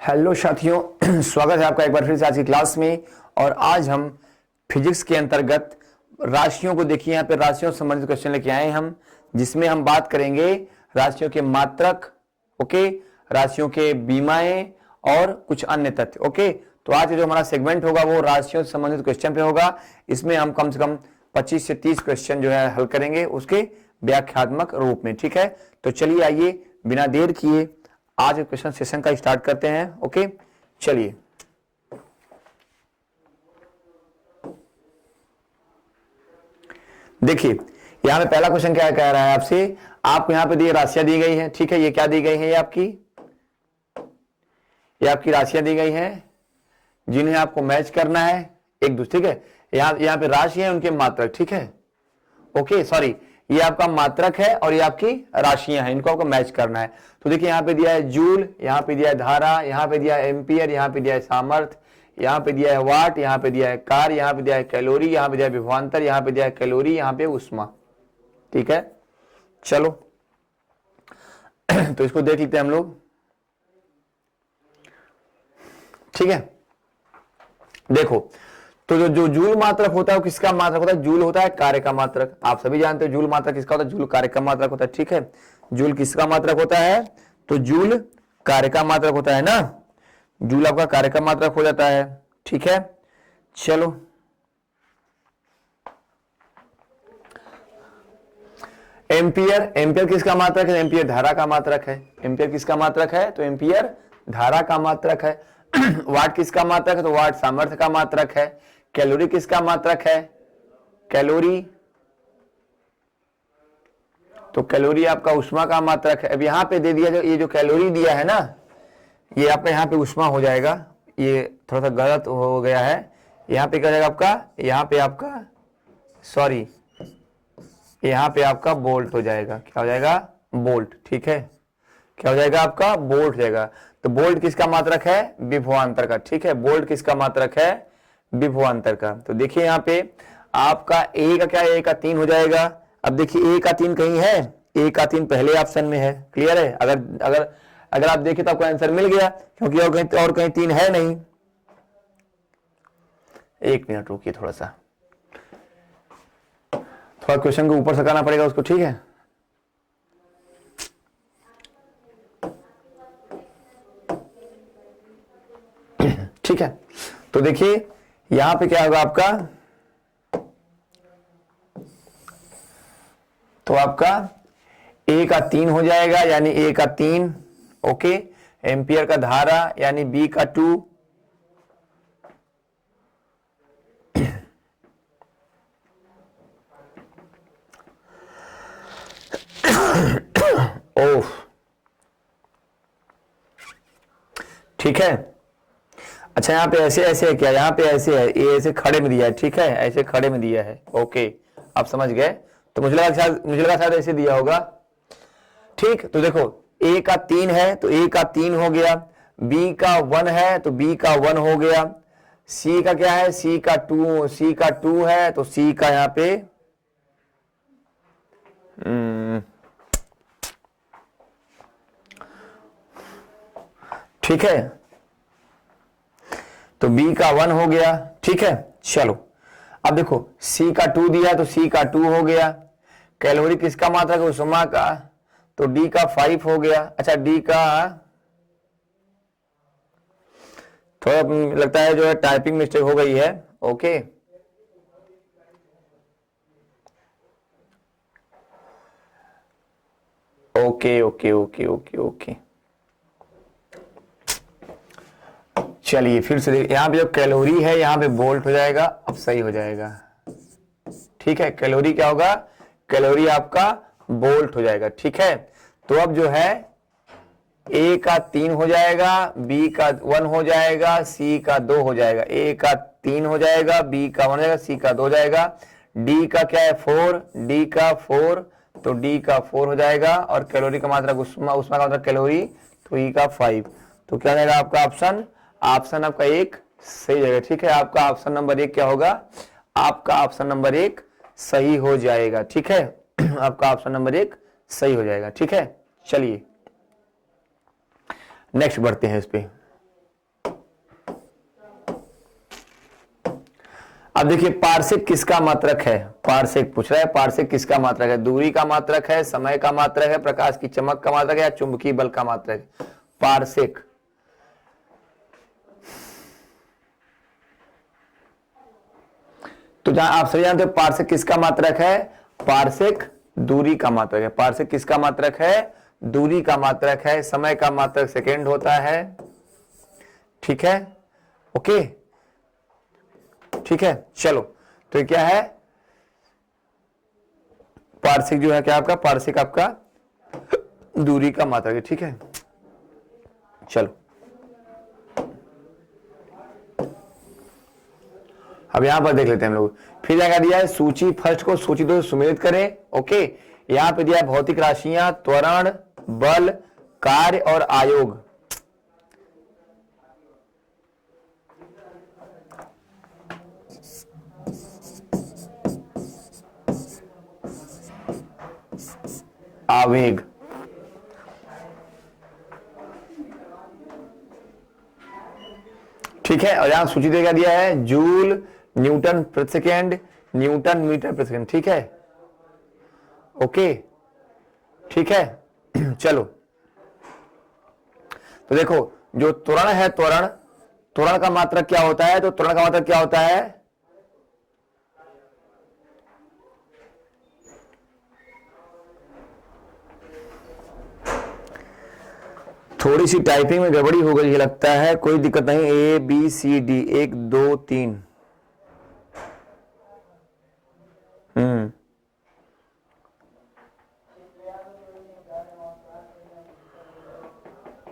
Hello साथियों, स्वागत है आपका एक बार फिर से आज की क्लास में। और आज हम फिजिक्स के अंतर्गत राशियों को देखिए, यहाँ पे राशियों से संबंधित क्वेश्चन लेके आए हम, जिसमें हम बात करेंगे राशियों के मात्रक, ओके, राशियों के बीमाएं और कुछ अन्य तथ्य। ओके, तो आज जो हमारा सेगमेंट होगा वो राशियों से संबंधित क्वेश्चन पे होगा। इसमें हम कम से कम 25 से 30 क्वेश्चन जो है हल करेंगे उसके व्याख्यात्मक रूप में। ठीक है, तो चलिए आइए बिना देर किए आज क्वेश्चन सेशन का स्टार्ट करते हैं। ओके, चलिए देखिए, यहां पे पहला क्वेश्चन क्या कह रहा है आपसे, आपको यहां पे दी राशियां दी गई हैं। ठीक है, ये क्या दी गई है, ये आपकी राशियां दी गई हैं जिन्हें आपको मैच करना है एक दूसरे। ठीक है, यहां पे राशि है, उनके मात्रक। ठीक है, ओके, सॉरी, ये आपका मात्रक है और ये आपकी राशियां हैं, इनको आपको मैच करना है। तो देखिए, यहां पे दिया है जूल, यहां पे दिया है धारा, यहां पे दिया है एम्पियर, यहां पे दिया है सामर्थ, यहां पे दिया है वाट, यहां पे दिया है कार, यहां पे दिया है कैलोरी, यहां पे दिया है विभवांतर, यहां पे दिया है कैलोरी, यहां पे उष्मा। ठीक है, चलो तो इसको देख लेते हैं हम लोग। ठीक है, देखो, तो जो जूल मात्रक होता है वो किसका मात्रक होता है? जूल होता है कार्य का मात्रक। आप सभी जानते हो जूल मात्रक किसका होता है? जूल कार्य का मात्रक होता है। ठीक है, जूल किसका मात्रक होता है? तो जूल कार्य का मात्रक होता है ना, जूल आपका कार्य का मात्रक हो जाता है। ठीक है, चलो एम्पियर, एम्पियर किसका मात्रक है? एम्पियर धारा का मात्रक है। एम्पियर किसका मात्रक है? तो एम्पियर धारा का मात्रक है। वाट किसका मात्रक है? तो वाट सामर्थ्य का मात्रक है। कैलोरी किसका मात्रक है? कैलोरी, तो कैलोरी आपका उष्मा का मात्रक है। अब यहां पे दे दिया, जो ये जो कैलोरी दिया है ना, ये आपका यहां पे उष्मा हो जाएगा। ये थोड़ा सा गलत हो गया है, यहां पे क्या हो जाएगा आपका, यहां पे आपका, सॉरी, यहां पे आपका बोल्ट हो जाएगा। क्या हो जाएगा? बोल्ट। ठीक है, क्या हो जाएगा आपका? बोल्ट हो जाएगा। तो बोल्ट किसका मात्रक है? विभवांतर का। ठीक है, बोल्ट किसका मात्रक है? विभवांतर का। तो देखिए यहां पे आपका ए का क्या है? ए का 3 हो जाएगा। अब देखिए ए का 3 कहीं है? ए का 3 पहले ऑप्शन में है। क्लियर है? अगर अगर अगर आप देखें तो आपको आंसर मिल गया, क्योंकि और कहीं 3 है नहीं। एक मिनट रुकिए, थोड़ा क्वेश्चन को ऊपर से करना पड़ेगा उसको। ठीक है, ठीक है, तो देखिए यहां पे क्या होगा आपका, तो आपका ए का 3 हो जाएगा, यानी ए का 3। ओके, एम्पियर का धारा यानी बी का 2, ओह, ठीक है। अच्छा, यहाँ पे ऐसे ऐसे है क्या? यहाँ पे ऐसे है, ये ऐसे खड़े में दिया है। ठीक है, ऐसे खड़े में दिया है। ओके, आप समझ गए। तो मुझे लगा शायद ऐसे दिया होगा। ठीक, तो देखो ए का 3 है तो ए का 3 हो गया, बी का 1 है तो बी का 1 हो गया, सी का क्या है? सी का 2 है तो सी का यहाँ पे ठीक है, तो बी का 1 हो गया। ठीक है, चलो अब देखो सी का 2 दिया तो सी का 2 हो गया। कैलोरी किसका मात्रक है? उष्मा का, तो डी का 5 हो गया। अच्छा, डी का थोड़ा लगता है जो है टाइपिंग मिस्टेक हो गई है। Okay, okay okay okay okay okay, चलिए फिर से देखिए, यहां पे जो कैलोरी है यहां पे बोल्ट हो जाएगा। अब सही हो जाएगा। ठीक है, कैलोरी क्या होगा? कैलोरी आपका बोल्ट हो जाएगा। ठीक है, तो अब जो है ए का 3 हो जाएगा, बी का 1 हो जाएगा, सी का 2 हो जाएगा। ए का 3 हो जाएगा, बी का 1 हो जाएगा, सी का 2 हो जाएगा। डी का क्या है? 4, डी का 4, तो डी का 4 हो जाएगा। और कैलोरी का मात्रा उष्मा का मात्रा कैलोरी, तो ई का 5। तो क्या जाएगा आपका ऑप्शन? ऑप्शन आपका 1 सही जाएगा। ठीक है, आपका ऑप्शन नंबर 1 क्या होगा? आपका ऑप्शन नंबर 1 सही हो जाएगा। ठीक है, आपका ऑप्शन नंबर 1 सही हो जाएगा। ठीक है, चलिए नेक्स्ट बढ़ते हैं इस पे। अब देखिए पार्सेक किसका मात्रक है, पार्सेक पूछ रहा है, पार्सेक किसका मात्रक है, दूरी का मात्रक है, समय का मात्रक है, प्रकाश की चमक का मात्रक है, या चुंबकीय बल का मात्रक है। पार्सेक, तो जहां आप सभी जानते हो पार्सेक किसका मात्रक है, पार्सेक दूरी का मात्रक है। पार्सेक किसका मात्रक है, दूरी का मात्रक है। समय का मात्रक सेकेंड होता है, ठीक है, ओके, ठीक है। चलो, तो ये क्या है, पार्सेक जो है क्या आपका, पार्सेक आपका दूरी का मात्रक है, ठीक है। चलो, अब यहां पर देख लेते हैं हम लोग। फिर क्या दिया है, सूची फर्स्ट को सूची दो सुमेलित करें, ओके। यहां पे दिया भौतिक राशियां, त्वरण, बल, कार्य और आयोग। आवेग, ठीक है। और यहां सूची देगा दिया है जूल, न्यूटन प्रति सेकेंड, न्यूटन मीटर प्रति सेकेंड, ठीक है, ओके, ठीक है। चलो, तो देखो जो त्वरण है, त्वरण, त्वरण का मात्रक क्या होता है, तो त्वरण का मात्रक क्या होता है, थोड़ी सी टाइपिंग में गड़बड़ी हो गई लगता है, कोई दिक्कत नहीं। ए बी सी डी, 1 2 3,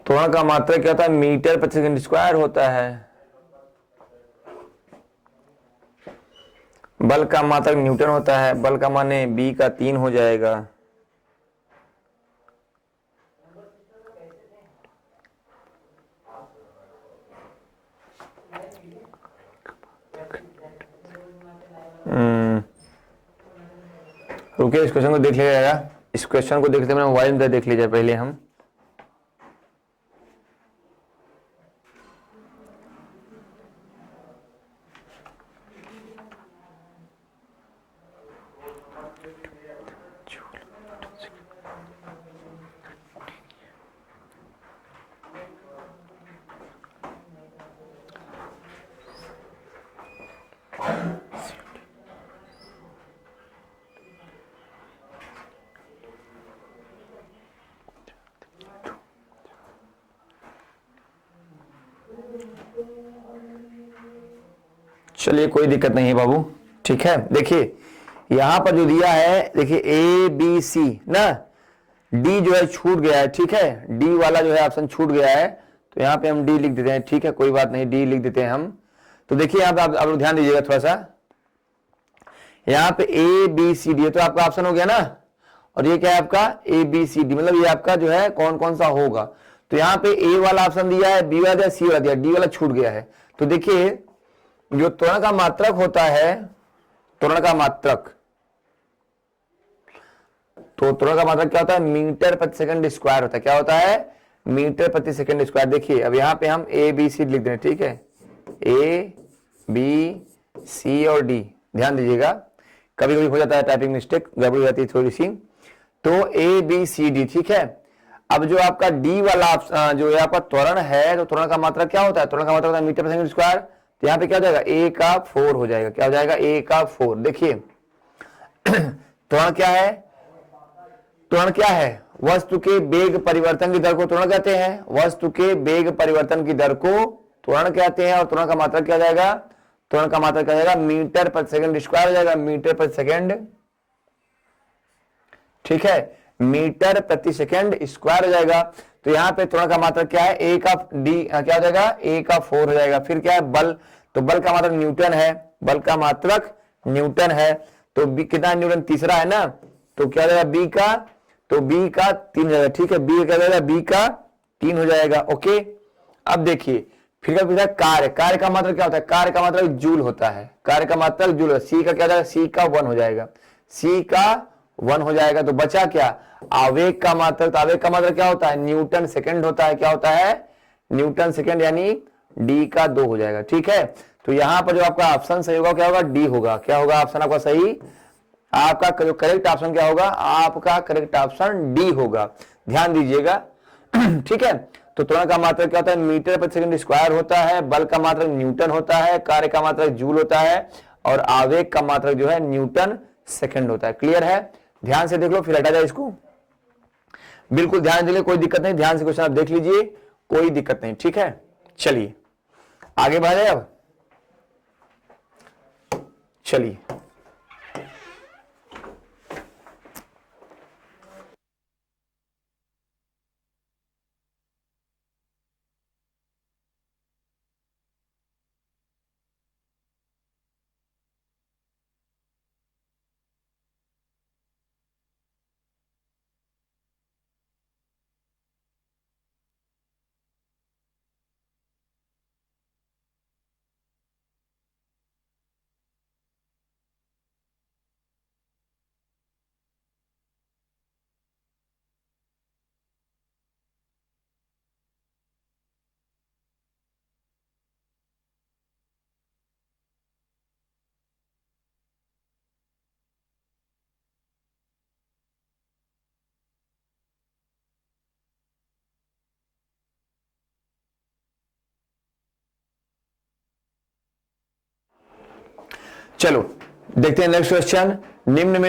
त्वरण का मात्रक क्या होता है, मीटर प्रति सेकंड स्क्वायर होता है। बल का मात्रक न्यूटन होता है, बल का माने बी का 3 हो जाएगा। रुकिए, इस क्वेश्चन को देख लिया जाएगा, इस क्वेश्चन को देखते मैंने मोबाइल में देख लीजिए पहले हम। चलिए, कोई दिक्कत नहीं है बाबू, ठीक है। देखिए यहां पर जो दिया है, देखिए ए बी सी ना, डी जो है छूट गया है, ठीक है, डी वाला जो है ऑप्शन छूट गया है, तो यहां पे हम डी लिख देते हैं, ठीक है, कोई बात नहीं, डी लिख देते हैं हम। तो देखिए यहां पे आप लोग ध्यान दीजिएगा थोड़ा सा, यहां पे ए बी सी डी, तो आपका ऑप्शन हो गया ना, और ये क्या है आपका ए बी सी डी, मतलब ये आपका जो है कौन कौन सा होगा। तो यहाँ पे ए वाला ऑप्शन दिया है, बी वाला दिया, सी वाला दिया, डी वाला छूट गया है। तो देखिए जो त्वरण का मात्रक होता है, त्वरण का मात्रक, तो त्वरण का मात्रक क्या होता है, मीटर प्रति सेकंड स्क्वायर होता है। क्या होता है, मीटर प्रति सेकंड स्क्वायर। देखिए अब यहां पे हम ए बी सी लिख दें, ठीक है, ए बी सी और डी, ध्यान दीजिएगा, कभी कभी हो जाता है टाइपिंग मिस्टेक, गड़बड़ी हो जाती है थोड़ी सी। तो ए बी सी डी, ठीक है। अब जो आपका डी वाला जो है आपका त्वरण है, तो त्वरण का मात्रक क्या होता है, त्वरण का मात्रक होता है मीटर प्रति सेकंड स्क्वायर। तो यहाँ पे क्या हो जाएगा, ए का 4 हो जाएगा। क्या हो जाएगा, ए का 4। देखिए त्वरण क्या है, त्वरण क्या है, वस्तु के वेग परिवर्तन की दर को त्वरण कहते हैं। वस्तु के वेग परिवर्तन की दर को त्वरण कहते हैं। और त्वरण का मात्रक क्या हो जाएगा, त्वरण का मात्रक क्या हो जाएगा, मीटर प्रति सेकंड स्क्वायर हो जाएगा, मीटर प्रति सेकंड, ठीक है, मीटर प्रति सेकंड स्क्वायर हो जाएगा। तो यहां पे त्वरण का मात्रक क्या है, ए का डी क्या हो जाएगा, ए का 4 हो जाएगा। फिर क्या है, बल, तो बल का मात्रक न्यूटन है, बल का मात्रक न्यूटन है। तो बी कितना न्यूटन, तीसरा है ना, तो क्या हो जाएगा बी का, तो बी का 3 हो जाएगा, ठीक है, बी क्या हो जाएगा, बी का 3 हो जाएगा, ओके। अब देखिए फिर क्या पूछा, कार्य, कार्य का मात्रक क्या होता है, कार्य का मात्रक जूल होता है, कार्य का मात्रक जूल है। सी का क्या हो जाएगा, सी का 1 हो जाएगा, सी का 1 हो जाएगा। तो बचा क्या, आवेग का मात्रक। तो आवेग का मात्रक क्या होता है, न्यूटन सेकंड होता है। क्या होता है, न्यूटन सेकंड, यानी डी का 2 हो जाएगा। ठीक है, तो यहां पर जो आपका ऑप्शन सही होगा क्या होगा, डी होगा। क्या होगा ऑप्शन आपका सही, आपका जो करेक्ट ऑप्शन क्या होगा, आपका करेक्ट ऑप्शन डी होगा। ध्यान दीजिएगा। ठीक है, तो त्वरण का मात्रक क्या होता है, मीटर प्रति सेकंड स्क्वायर होता है, बल का मात्रक न्यूटन होता है, कार्य का मात्रक जूल होता है, और आवेग का मात्रक जो है न्यूटन सेकंड होता है। क्लियर है, ध्यान से देख लो, फिर हटा जाए इसको। बिल्कुल ध्यान दीजिए, कोई दिक्कत नहीं, ध्यान से क्वेश्चन आप देख लीजिए, कोई दिक्कत नहीं। ठीक है, चलिए आगे बढ़े। अब चलिए चलो देखते हैं नेक्स्ट क्वेश्चन। निम्न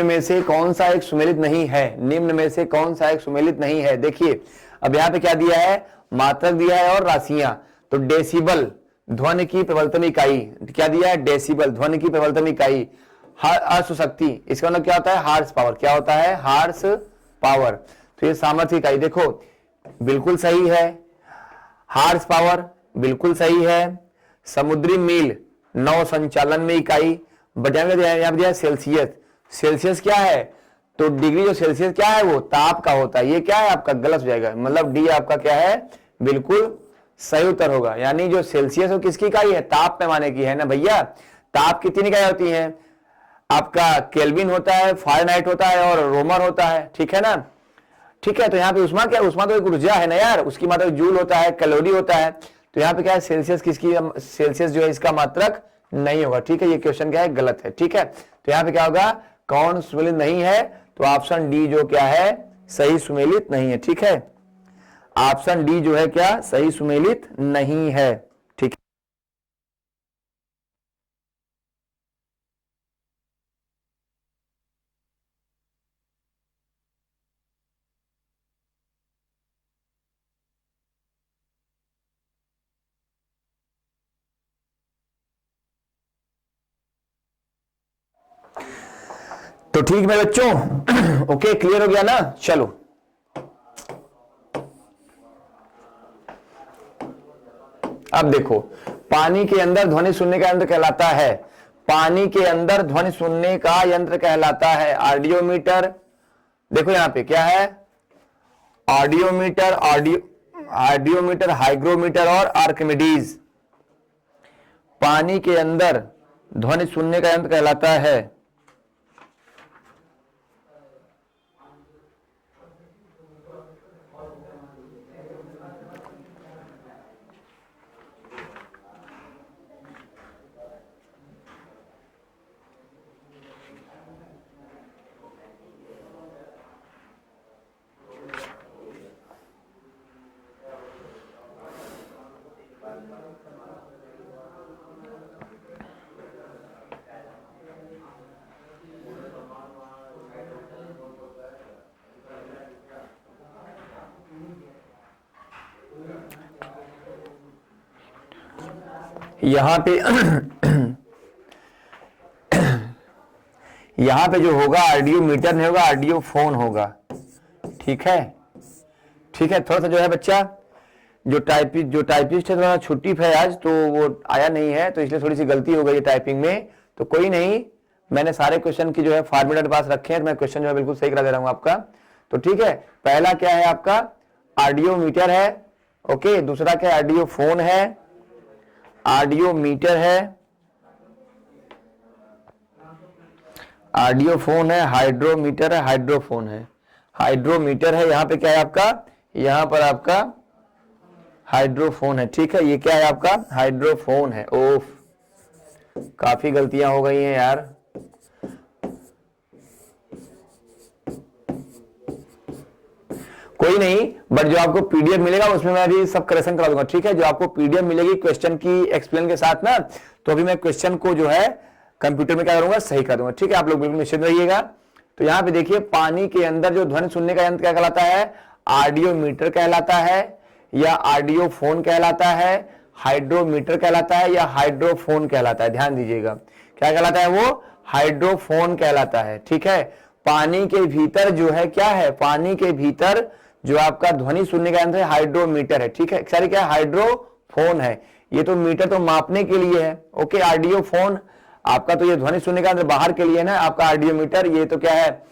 में से कौन सा एक सुमेलित नहीं है, निम्न में से कौन सा एक सुमेलित नहीं है। देखिए अब यहां पे क्या दिया है, मात्रक दिया है और राशियां। तो डेसिबल ध्वनि की प्रवर्तन इकाई, क्या दिया है, डेसिबल ध्वनि की प्रवर्तन इकाई। अर्श शक्ति, इसका मतलब क्या होता है, हार्स पावर। क्या होता है, हार्स पावर। तो ये सामर्थ्य इकाई देखो बिल्कुल सही है, हार्स पावर बिल्कुल सही है, समुद्री मील नौ संचालन में इकाई। बजाय सेल्सियस, सेल्सियस क्या है, तो डिग्री जो सेल्सियस क्या है वो ताप का होता है, ये क्या है आपका गलत हो जाएगा, मतलब डी आपका क्या है, बिल्कुल सही उत्तर होगा। यानी जो सेल्सियस वो किसकी इकाई है, ताप पैमाने की है ना भैया। ताप कितनी इकाई होती है, आपका केल्विन होता है, फारेनहाइट होता है और रोमर होता है। ठीक है ना, ठीक है। तो यहाँ पे उष्मा क्या है, उष्मा तो एक ऊर्जा है ना यार, उसकी मात्रक जूल होता है, कैलोरी होता है। तो यहाँ पे क्या है, सेल्सियस किसकी, सेल्सियस जो है इसका मात्रक नहीं होगा। ठीक है, ये क्वेश्चन क्या है, गलत है। ठीक है, तो यहाँ पे क्या होगा, कौन सुमेलित नहीं है, तो ऑप्शन डी जो क्या है, सही सुमेलित नहीं है। ठीक है, ऑप्शन डी जो है क्या, सही सुमेलित नहीं है। ठीक है, तो ठीक है बच्चों। ओके, क्लियर हो गया ना। चलो अब देखो, पानी के अंदर ध्वनि सुनने का यंत्र कहलाता है, पानी के अंदर ध्वनि सुनने का यंत्र कहलाता है ऑडियोमीटर। देखो यहां पे क्या है, ऑडियोमीटर, ऑडियोमीटर, हाइग्रोमीटर और आर्किमिडीज। पानी के अंदर ध्वनि सुनने का यंत्र कहलाता है। यहां पे यहां पे जो होगा ऑडियो मीटर नहीं होगा, ऑडियो फोन होगा। ठीक है, ठीक है। थोड़ा सा जो है बच्चा, जो टाइपिस्ट है थोड़ा छुट्टी है आज, तो वो आया नहीं है, तो इसलिए थोड़ी सी गलती हो गई है टाइपिंग में। तो कोई नहीं, मैंने सारे क्वेश्चन की जो है फॉर्मेट पास रखे हैं, तो मैं क्वेश्चन जो है बिल्कुल सही करा दे रहा हूं आपका। तो ठीक है, पहला क्या है आपका, ऑडियो मीटर है। ओके, दूसरा क्या है, ऑडियो फोन है, ऑडियो मीटर है, ऑडियो फोन है, हाइड्रोमीटर है, हाइड्रोफोन है। हाइड्रोमीटर है, यहां पे क्या है आपका, यहां पर आपका हाइड्रोफोन है, ठीक है। ये क्या है आपका? हाइड्रोफोन है। ओफ, काफी गलतियां हो गई हैं यार। कोई नहीं, बट जो आपको पीडीएफ मिलेगा उसमें मैं अभी सब करेक्शन करा दूंगा, ठीक है। जो आपको पीडीएफ मिलेगी क्वेश्चन की एक्सप्लेन के साथ ना, तो अभी मैं क्वेश्चन को जो है कंप्यूटर में क्या करूंगा, सही कर दूंगा, ठीक है। आप लोग बिल्कुल निश्चित रहिएगा। तो यहां पे देखिए, पानी के अंदर जो ध्वनि सुनने का यंत्र क्या कहलाता है? ऑडियोमीटर कहलाता है, या ऑडियोफोन कहलाता है, हाइड्रोमीटर कहलाता है, या हाइड्रोफोन कहलाता है। ध्यान दीजिएगा, क्या कहलाता है वो? हाइड्रोफोन कहलाता है, ठीक है। पानी के भीतर जो है क्या है? पानी के भीतर जो आपका ध्वनि सुनने का यंत्र है हाइड्रोमीटर है, ठीक है। सॉरी, क्या है? हाइड्रोफोन है। ये तो मीटर तो मापने के लिए है, ओके। ऑडियोफोन आपका तो ये ध्वनि सुनने का यंत्र बाहर के लिए ना, आपका ऑडियोमीटर ये तो क्या है?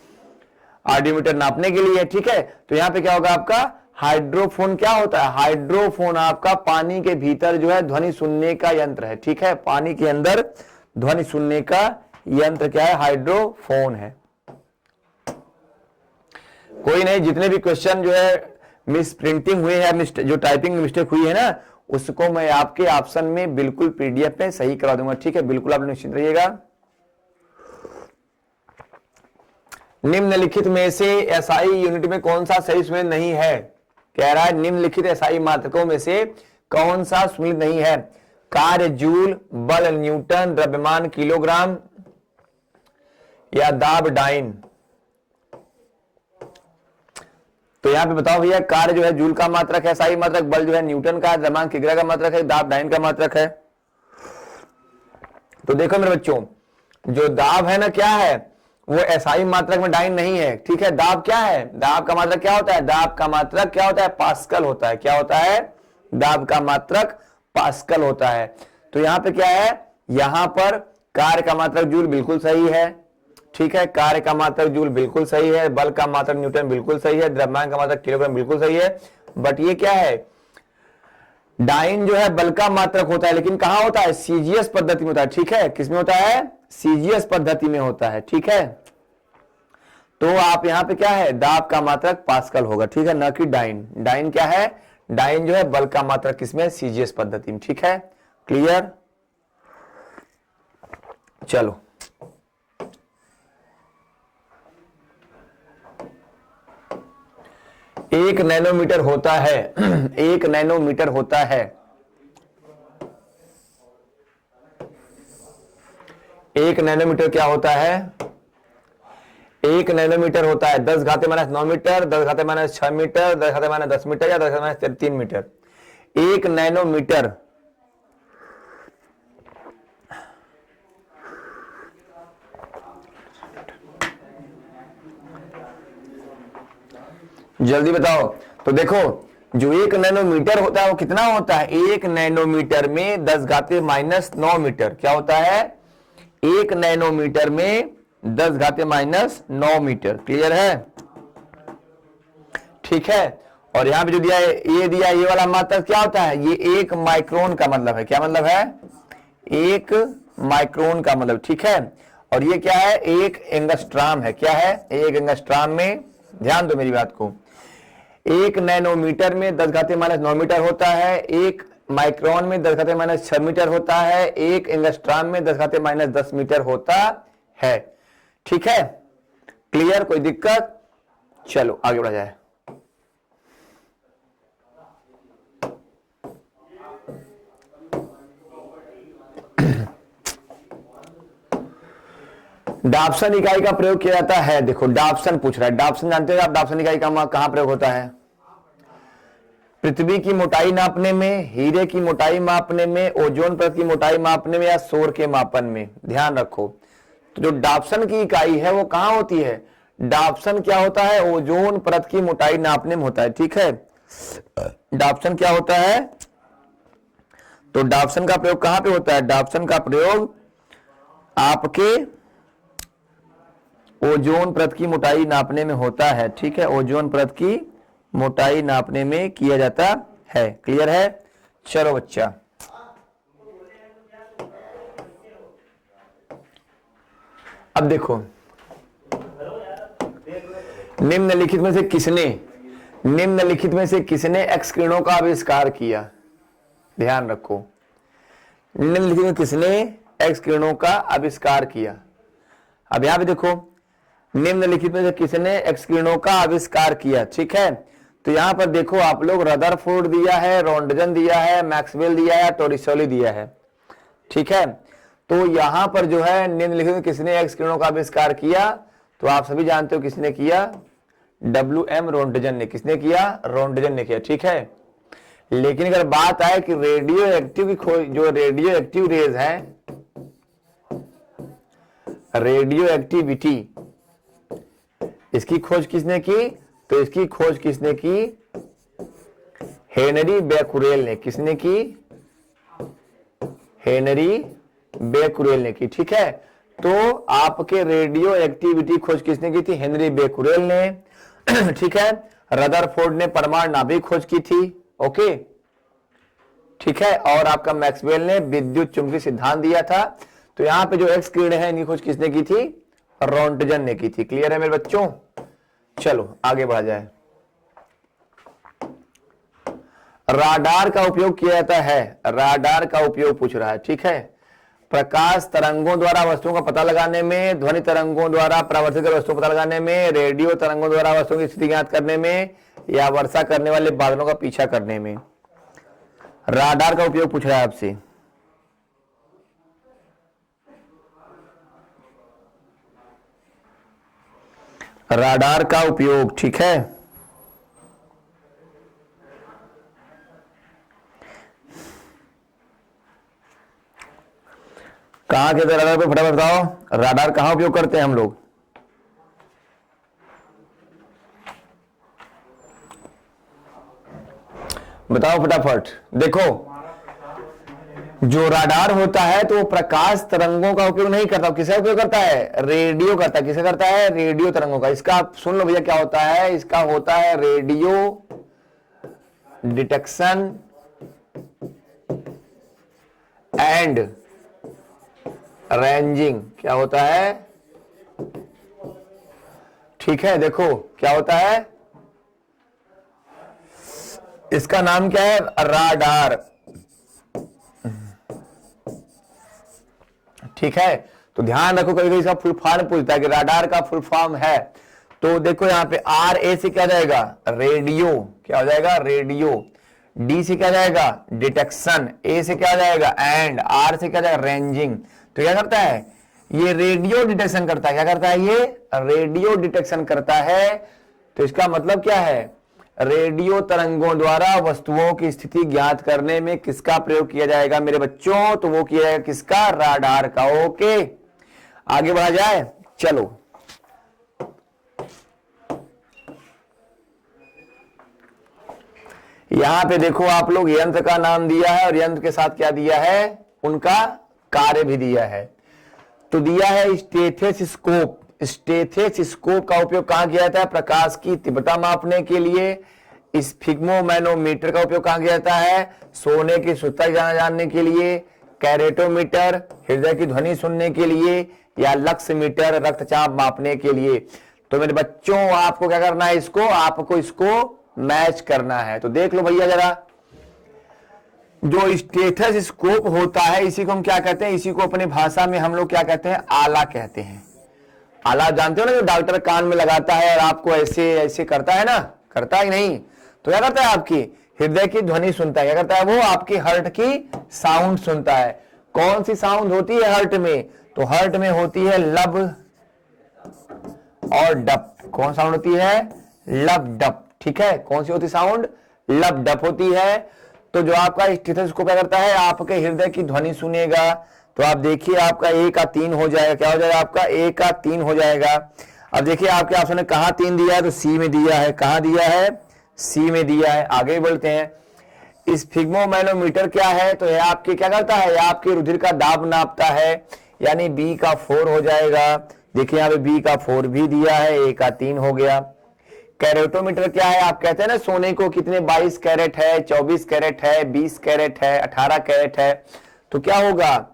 ऑडियोमीटर नापने के लिए है, ठीक है। तो यहां पे क्या होगा आपका? हाइड्रोफोन क्या होता है? हाइड्रोफोन आपका पानी के भीतर जो है ध्वनि सुनने का यंत्र है, ठीक है। पानी के अंदर ध्वनि सुनने का यंत्र क्या है? हाइड्रोफोन है। कोई नहीं, जितने भी क्वेश्चन जो है मिस प्रिंटिंग हुए हैं, जो टाइपिंग मिस्टेक हुई है ना, उसको मैं आपके ऑप्शन में बिल्कुल पीडीएफ में सही करा दूंगा, ठीक है। बिल्कुल आप निश्चित रहिएगा। निम्नलिखित में से एसआई यूनिट में कौन सा सही सुमेलित नहीं है? कह रहा है निम्नलिखित एसआई मात्रकों में से कौन सा सुमेलित नहीं है? कार्य जूल, बल न्यूटन, द्रव्यमान किलोग्राम, या दाब डाइन। तो यहां पे बताओ भैया, कार्य जो है जूल का मात्रक है, एसआई मात्रक, बल जो है न्यूटन का, द्रव्यमान किग्रा का मात्रक है, दाब डाइन का मात्रक है। तो देखो मेरे बच्चों, जो दाब है ना, क्या है वो? एसआई मात्रक में डाइन नहीं है, ठीक है। दाब क्या है? दाब का मात्रक क्या होता है? दाब का मात्रक क्या होता है? पास्कल होता है। क्या होता है? दाब का मात्रक पास्कल होता है। तो यहां पे क्या है? यहां पर कार्य का मात्रक जूल बिल्कुल सही है, ठीक है। कार्य का मात्रक जूल बिल्कुल सही है, बल का मात्रक न्यूटन बिल्कुल सही है, द्रव्यमान का मात्रक किलोग्राम बिल्कुल सही है। बट ये क्या है? डाइन जो है बल का मात्रक होता है, लेकिन कहां होता है? सीजीएस पद्धति में होता है, ठीक है। किसमें होता है? सीजीएस पद्धति में होता है, ठीक है। तो आप यहां पे क्या है? दाब का मात्रक पास्कल होगा, ठीक है, न कि डाइन। डाइन क्या है? डाइन जो है बल का मात्रक किसमें? सीजीएस पद्धति में, ठीक है। क्लियर? चलो, एक नैनोमीटर होता है, एक नैनोमीटर होता है, एक नैनोमीटर क्या होता है? एक नैनोमीटर होता है 10 घाते माइनस 9 मीटर, 10 घाते माइनस 6 मीटर, 10 घाते माइनस 10 मीटर, या 10 घाते माइनस 3 मीटर। एक नैनोमीटर जल्दी बताओ। तो देखो, जो एक नैनोमीटर होता है वो कितना होता है? एक नैनोमीटर में 10 घाते माइनस 9 मीटर। क्या होता है? एक नैनोमीटर में 10 घाते माइनस 9 मीटर। क्लियर है? ठीक है। और यहां पे जो दिया है, ये दिया, ये वाला मात्रक क्या होता है? ये एक माइक्रोन का मतलब है। क्या मतलब है? एक माइक्रोन का मतलब, ठीक है। और ये क्या है? एक एंगस्ट्राम है। क्या है? एक एंगस्ट्राम में, ध्यान दो मेरी बात को, एक नैनोमीटर में 10 घाते माइनस 9 मीटर होता है, एक माइक्रोन में 10 घाते माइनस 6 मीटर होता है, एक एंगस्ट्राम में 10 घाते माइनस 10 मीटर होता है, ठीक है। क्लियर? कोई दिक्कत? चलो आगे बढ़ा जाए। डाप्सन इकाई का प्रयोग किया जाता है। देखो, डाप्सन पूछ रहा है। डाप्सन जानते हो आप? डाप्सन इकाई का कहां प्रयोग होता है? पृथ्वी की मोटाई नापने में, हीरे की मोटाई मापने में, ओजोन परत की मोटाई मापने में, या शोर के मापन में। ध्यान रखो, तो जो डाप्सन की इकाई है वो कहां होती है? डाप्सन क्या होता है? ओजोन परत की मोटाई नापने में होता है, ठीक है। डाप्सन क्या होता है? तो डाप्सन का प्रयोग कहां पे होता है? डाप्सन का प्रयोग आपके ओजोन परत की मोटाई नापने में होता है, ठीक है। ओजोन परत की मोटाई नापने में किया जाता है। क्लियर है? चलो बच्चा, अब देखो, निम्नलिखित में से किसने निम्नलिखित में से किसने एक्स किरणों का आविष्कार किया? ध्यान रखो, निम्नलिखित में किसने एक्स किरणों का आविष्कार किया? अब यहां पे देखो, निम्नलिखित में से किसने एक्स किरणों का आविष्कार किया, ठीक है। तो यहां पर देखो आप लोग, रदरफोर्ड दिया है, रोंटगन दिया है, मैक्सवेल दिया है, टोरिसोली दिया है, ठीक है। तो यहां पर जो है निम्नलिखित में किसने एक्स किरणों का आविष्कार किया, तो आप सभी जानते हो किसने किया, WM रोंटगन ने। किसने किया? रोंटगन ने किया, ठीक है। लेकिन अगर बात आए कि रेडियो एक्टिव की खोज, जो रेडियो एक्टिव रेज है, रेडियो एक्टिविटी, इसकी खोज किसने की? तो इसकी खोज किसने की? हेनरी बेकुरेल ने। किसने की? हेनरी बेकुरेल ने की, ठीक है। तो आपके रेडियो एक्टिविटी खोज किसने की थी? हेनरी बेकुरेल ने, ठीक है। रदरफोर्ड ने परमाणु नाभिक खोज की थी, ओके, ठीक है। और आपका मैक्सवेल ने विद्युत चुंबकीय सिद्धांत दिया था। तो यहां पे जो एक्स किरण है, इनकी खोज किसने की थी? रोंटगन ने की थी। क्लियर है मेरे बच्चों? चलो आगे बढ़ा जाए। राडार का उपयोग किया जाता है, राडार का उपयोग पूछ रहा है, ठीक है। प्रकाश तरंगों द्वारा वस्तुओं का पता लगाने में, ध्वनि तरंगों द्वारा परावर्तित वस्तुओं का पता लगाने में, रेडियो तरंगों द्वारा वस्तुओं की स्थिति ज्ञात करने में, या वर्षा करने वाले बादलों का पीछा करने में। राडार का उपयोग पूछ रहा है आपसे। राडार का उपयोग, ठीक है। कहां के राडार पे फटाफट बताओ, राडार कहां उपयोग करते हैं हम लोग? बताओ फटाफट। देखो, जो राडार होता है तो वो प्रकाश तरंगों का उपयोग नहीं करता, किसका उपयोग करता है? रेडियो करता है। किसे करता है? रेडियो तरंगों का। इसका आप सुन लो भैया क्या होता है, इसका होता है रेडियो डिटेक्शन एंड रेंजिंग। क्या होता है? ठीक है, देखो क्या होता है, इसका नाम क्या है? राडार, ठीक है। तो ध्यान रखो, कभी कभी इसका फुल फॉर्म पूछता है कि राडार का फुल फॉर्म है। तो देखो यहां पे RA से क्या जाएगा? रेडियो। क्या हो जाएगा? रेडियो। D से क्या जाएगा? डिटेक्शन। A से क्या जाएगा? एंड। R से क्या जाएगा? रेंजिंग। तो क्या करता है ये? रेडियो डिटेक्शन करता है। क्या करता है ये? रेडियो डिटेक्शन करता है। तो इसका मतलब क्या है? रेडियो तरंगों द्वारा वस्तुओं की स्थिति ज्ञात करने में किसका प्रयोग किया जाएगा मेरे बच्चों? तो वो किया जाएगा किसका? राडार का। ओके, आगे बढ़ा जाए, चलो। यहां पे देखो आप लोग, यंत्र का नाम दिया है और यंत्र के साथ क्या दिया है? उनका कार्य भी दिया है। तो दिया है स्टेथोस्कोप। स्टेथोस्कोप का उपयोग कहां किया जाता है? प्रकाश की तीव्रता मापने के लिए। स्फिग्मोमैनोमीटर का उपयोग कहां किया जाता है? सोने की शुद्धता जानने के लिए। कैरेटोमीटर हृदय की ध्वनि सुनने के लिए, या लक्समीटर रक्तचाप मापने के लिए। तो मेरे बच्चों आपको क्या करना है? इसको आपको इसको मैच करना है। तो देख लो भैया जरा, जो स्टेथोस्कोप होता है इसी को हम क्या कहते हैं? इसी को अपनी भाषा में हम लोग क्या कहते हैं? आला कहते हैं। आला जानते हो ना, जो डॉक्टर कान में लगाता है और आपको ऐसे ऐसे करता है ना, करता है नहीं? तो क्या करता है? आपकी हृदय की ध्वनि सुनता है। क्या करता है वो? आपकी हार्ट की साउंड सुनता है। कौन सी साउंड होती है हार्ट में? तो हार्ट में होती है लब और डप। कौन साउंड होती है? लब डप, ठीक है। कौन सी होती साउंड? लब डप होती है। तो जो आपका स्टेथोस्कोप क्या करता है? आपके हृदय की ध्वनि सुनेगा। तो आप देखिए आपका A का 3 हो जाएगा। क्या हो जाएगा आपका? A का 3 हो जाएगा। अब देखिए आपके ऑप्शन ने कहां 3 दिया है? तो C में दिया है। कहां दिया है? C में दिया है। आगे बढ़ते हैं। स्फिग्मोमैनोमीटर क्या है? तो यह आपके क्या करता है? आपके रुधिर का दाब नापता है, यानी B का 4 हो जाएगा। देखिए यहाँ पे B का 4 भी दिया है, A का 3 हो गया। कैरेटोमीटर क्या है? आप कहते हैं ना सोने को कितने 22 कैरेट है, 24 कैरेट है, 20 कैरेट है, 18 कैरेट है। तो क्या होगा?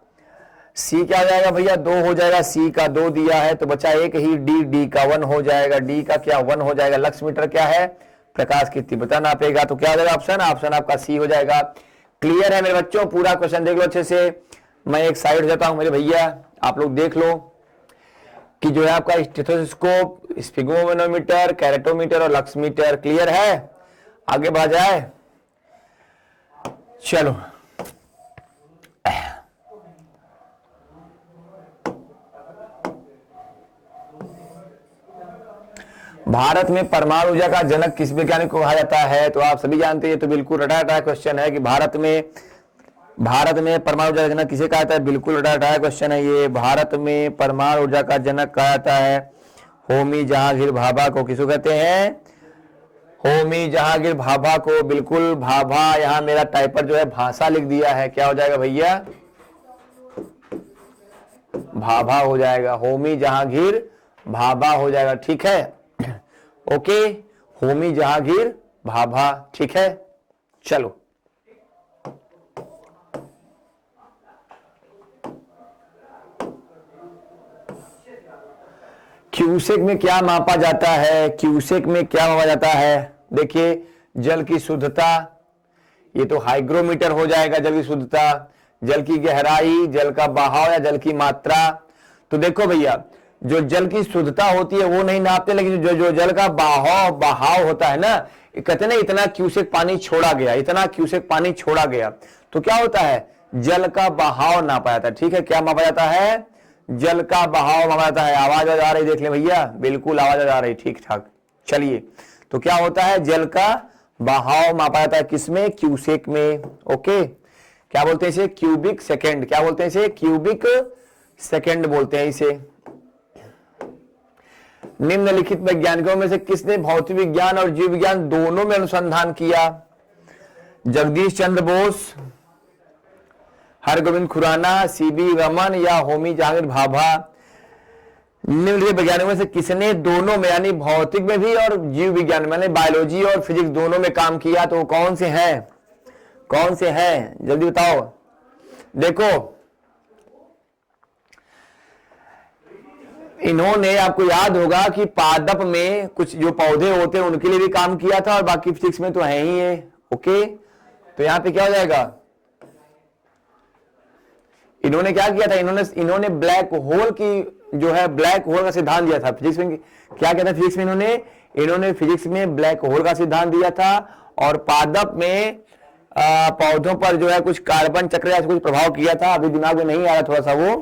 C क्या हो जाएगा भैया? 2 हो जाएगा। C का 2 दिया है तो बचा एक ही D, D का 1 हो जाएगा। D का क्या? 1 हो जाएगा। लक्समीटर क्या है? प्रकाश की तीव्रता नापेगा। तो क्या हो जाएगा ऑप्शन? ऑप्शन आपका सी हो जाएगा। क्लियर है मेरे बच्चों? पूरा क्वेश्चन देख लो अच्छे से। मैं एक साइड हो जाता हूं मेरे भैया, आप लोग देख लो कि जो है आपका स्टेथोस्कोप, स्फिग्मोमेनोमीटर, कैरेटोमीटर और लक्समीटर। क्लियर है? आगे बढ़ा जाए, चलो। भारत में परमाणु ऊर्जा का जनक किस वैज्ञानिक को कहा जाता है? तो आप सभी जानते हैं, तो बिल्कुल रटा रटा क्वेश्चन है कि भारत में परमाणु ऊर्जा का जनक किसे कहा जाता है? बिल्कुल रटा रटा क्वेश्चन है ये। भारत में परमाणु ऊर्जा का जनक कहा जाता है होमी जहांगीर भाभा को। किसको कहते हैं? होमी जहांगीर भाभा को। बिल्कुल भाभा, यहां मेरा टाइपर जो है भाषा लिख दिया है, क्या हो जाएगा भैया? भाभा हो जाएगा। होमी जहांगीर भाभा हो जाएगा। ठीक है, ओके, होमी जहांगीर भाभा। ठीक है, चलो। क्यूसेक में क्या मापा जाता है? क्यूसेक में क्या मापा जाता है? देखिए, जल की शुद्धता, ये तो हाइग्रोमीटर हो जाएगा। जल की शुद्धता, जल की गहराई, जल का बहाव या जल की मात्रा। तो देखो भैया, जो जल की शुद्धता होती है वो नहीं नापते, लेकिन जो जल का बहाव होता है ना, कहते हैं ना इतना क्यूसेक पानी छोड़ा गया, इतना क्यूसेक पानी छोड़ा गया, तो क्या होता है? जल का बहाव नापा जाता है। ठीक है, क्या मापा जाता है? जल का बहाव मापा जाता है। आवाज आ रही, देख ले भैया, बिल्कुल आवाज आ रही, ठीक ठाक। चलिए, तो क्या होता है? जल का बहाव मापा जाता है किसमें? क्यूसेक में। ओके, क्या बोलते हैं इसे? Cubic second. क्या बोलते हैं इसे? क्यूबिक सेकेंड बोलते हैं इसे। निम्नलिखित वैज्ञानिकों में से किसने भौतिक विज्ञान और जीव विज्ञान दोनों में अनुसंधान किया? जगदीश चंद्र बोस, हरगोविंद खुराना, सीबी रमन या होमी जहांगीर भाभा। निम्नलिखित वैज्ञानिकों में से किसने दोनों में, यानी भौतिक में भी और जीव विज्ञान में, यानी बायोलॉजी और फिजिक्स दोनों में काम किया? तो कौन से हैं? कौन से हैं? जल्दी बताओ। देखो, इन्होंने, आपको याद होगा कि पादप में कुछ जो पौधे होते हैं उनके लिए भी काम किया था, और बाकी फिजिक्स में तो है ही है। ओके, तो यहां पे क्या हो जाएगा? इन्होंने क्या किया था? इन्होंने ब्लैक होल की जो है, ब्लैक होल का सिद्धांत दिया था। फिजिक्स में क्या कहता है? फिजिक्स में इन्होंने फिजिक्स में ब्लैक होल का सिद्धांत दिया था, और पादप में पौधों पर जो है कुछ कार्बन चक्र या कुछ प्रभाव किया था। अभी दिमाग में नहीं आ रहा थोड़ा सा वो।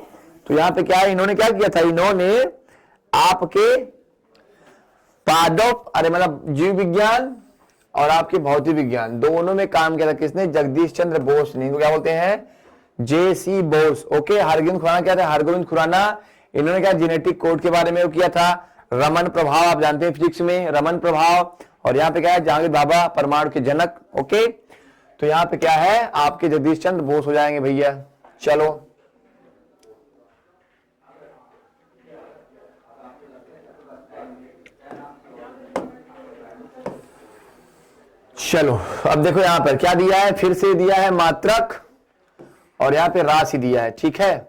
तो यहां पे क्या है? इन्होंने क्या किया था? इन्होंने आपके पादप, अरे मतलब जीव विज्ञान और आपके भौतिक विज्ञान दोनों में काम किया था। किसने? जगदीश चंद्र बोस ने। इनको क्या बोलते हैं? जेसी बोस। ओके, हरगोविंद खुराना क्या था? हरगोविंद खुराना, इन्होंने क्या जेनेटिक कोड के बारे में किया था। रमन प्रभाव आप जानते हैं फिजिक्स में, रमन प्रभाव। और यहाँ पे क्या है? जहांगीर भाभा, परमाणु के जनक। ओके, तो यहाँ पे क्या है? आपके जगदीश चंद्र बोस हो जाएंगे भैया। चलो, चलो अब देखो यहां पर क्या दिया है? फिर से दिया है मात्रक और यहां पे राशि दिया है। ठीक है,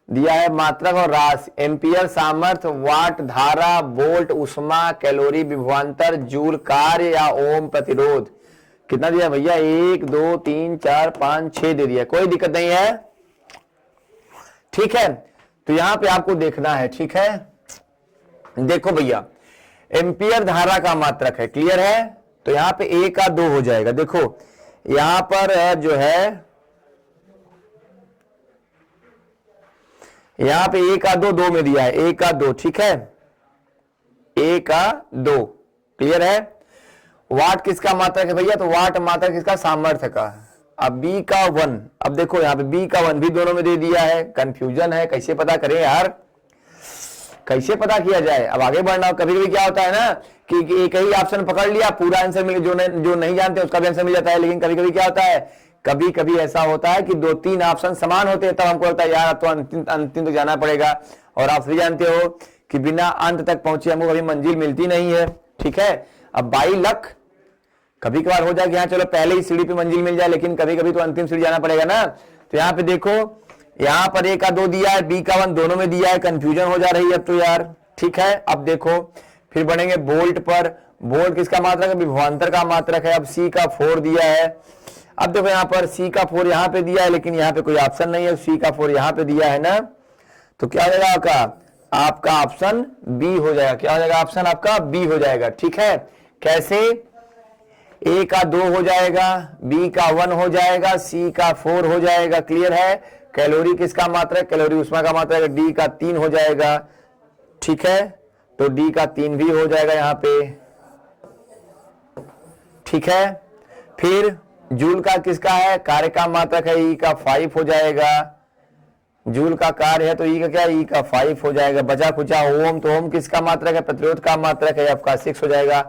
दिया है मात्रक और राशि। एम्पियर सामर्थ्य, वाट धारा, वोल्ट उष्मा, कैलोरी विभवांतर, जूल कार्य या ओम प्रतिरोध। कितना दिया भैया? 1 2 3 4 5 6 दे दिया। कोई दिक्कत नहीं है। ठीक है, तो यहां पे आपको देखना है। ठीक है, देखो भैया, एम्पियर धारा का मात्रक है। क्लियर है? तो यहां पे 1 का 2 हो जाएगा। देखो यहां पर जो है, यहां पे 1 का 2 2 में दिया है, 1 का 2। ठीक है, 1 का 2। क्लियर है? वाट किसका मात्रक है भैया? तो वाट मात्रक किसका? सामर्थ्य का। अब b का 1, अब देखो यहां पे b का 1 भी दोनों में दे दिया है। कंफ्यूजन है, कैसे पता करें यार? कैसे पता किया जाए? अब आगे बढ़ना। कभी कभी क्या होता है ना कि एक ही ऑप्शन पकड़ लिया, पूरा आंसर मिल, जो नहीं जानते उसका भी आंसर मिल जाता है। लेकिन कभी कभी क्या होता है? कभी कभी ऐसा होता है कि 2-3 ऑप्शन समान होते हैं, तब हमको लगता है यार तो अंतिम तक जाना पड़ेगा। और आप भी जानते हो कि बिना अंत तक पहुंचे हमको कभी मंजिल मिलती नहीं है। ठीक है, अब 22 लाख कभी कभार हो जाए कि हाँ चलो पहले ही सीढ़ी पे मंजिल मिल जाए, लेकिन कभी कभी तो अंतिम सीढ़ी जाना पड़ेगा ना। तो यहाँ पे देखो, यहां पर 1 का 2 दिया है, b का 1 दोनों में दिया है। कंफ्यूजन हो जा रही है अब तो यार। ठीक है, अब देखो फिर बढ़ेंगे वोल्ट पर। वोल्ट किसका मात्रक है, विभवांतर का मात्रक है। अब सी का 4 दिया है। अब देखो यहाँ पर सी का 4 यहाँ पे दिया है, लेकिन यहाँ पे कोई ऑप्शन नहीं है, सी का 4 यहाँ पे दिया है ना, तो क्या हो जाएगा आपका ऑप्शन बी हो जाएगा। क्या हो जाएगा, ऑप्शन आपका बी हो जाएगा। ठीक है, कैसे, ए का 2 हो जाएगा, बी का 1 हो जाएगा, सी का 4 हो जाएगा। क्लियर है। कैलोरी किसका मात्रक, कैलोरी ऊष्मा का मात्रक है, डी का 3 हो जाएगा। ठीक है, तो डी का 3 भी हो जाएगा यहाँ पे। ठीक है, फिर जूल का किसका है, कार्य का मात्रक है, ई का 5 हो जाएगा। जूल का कार्य है तो ई का क्या, ई का 5 हो जाएगा। बचा खुचा ओम, तो ओम किसका मात्रक है, प्रतिरोध का मात्रक है, आपका 6 हो जाएगा।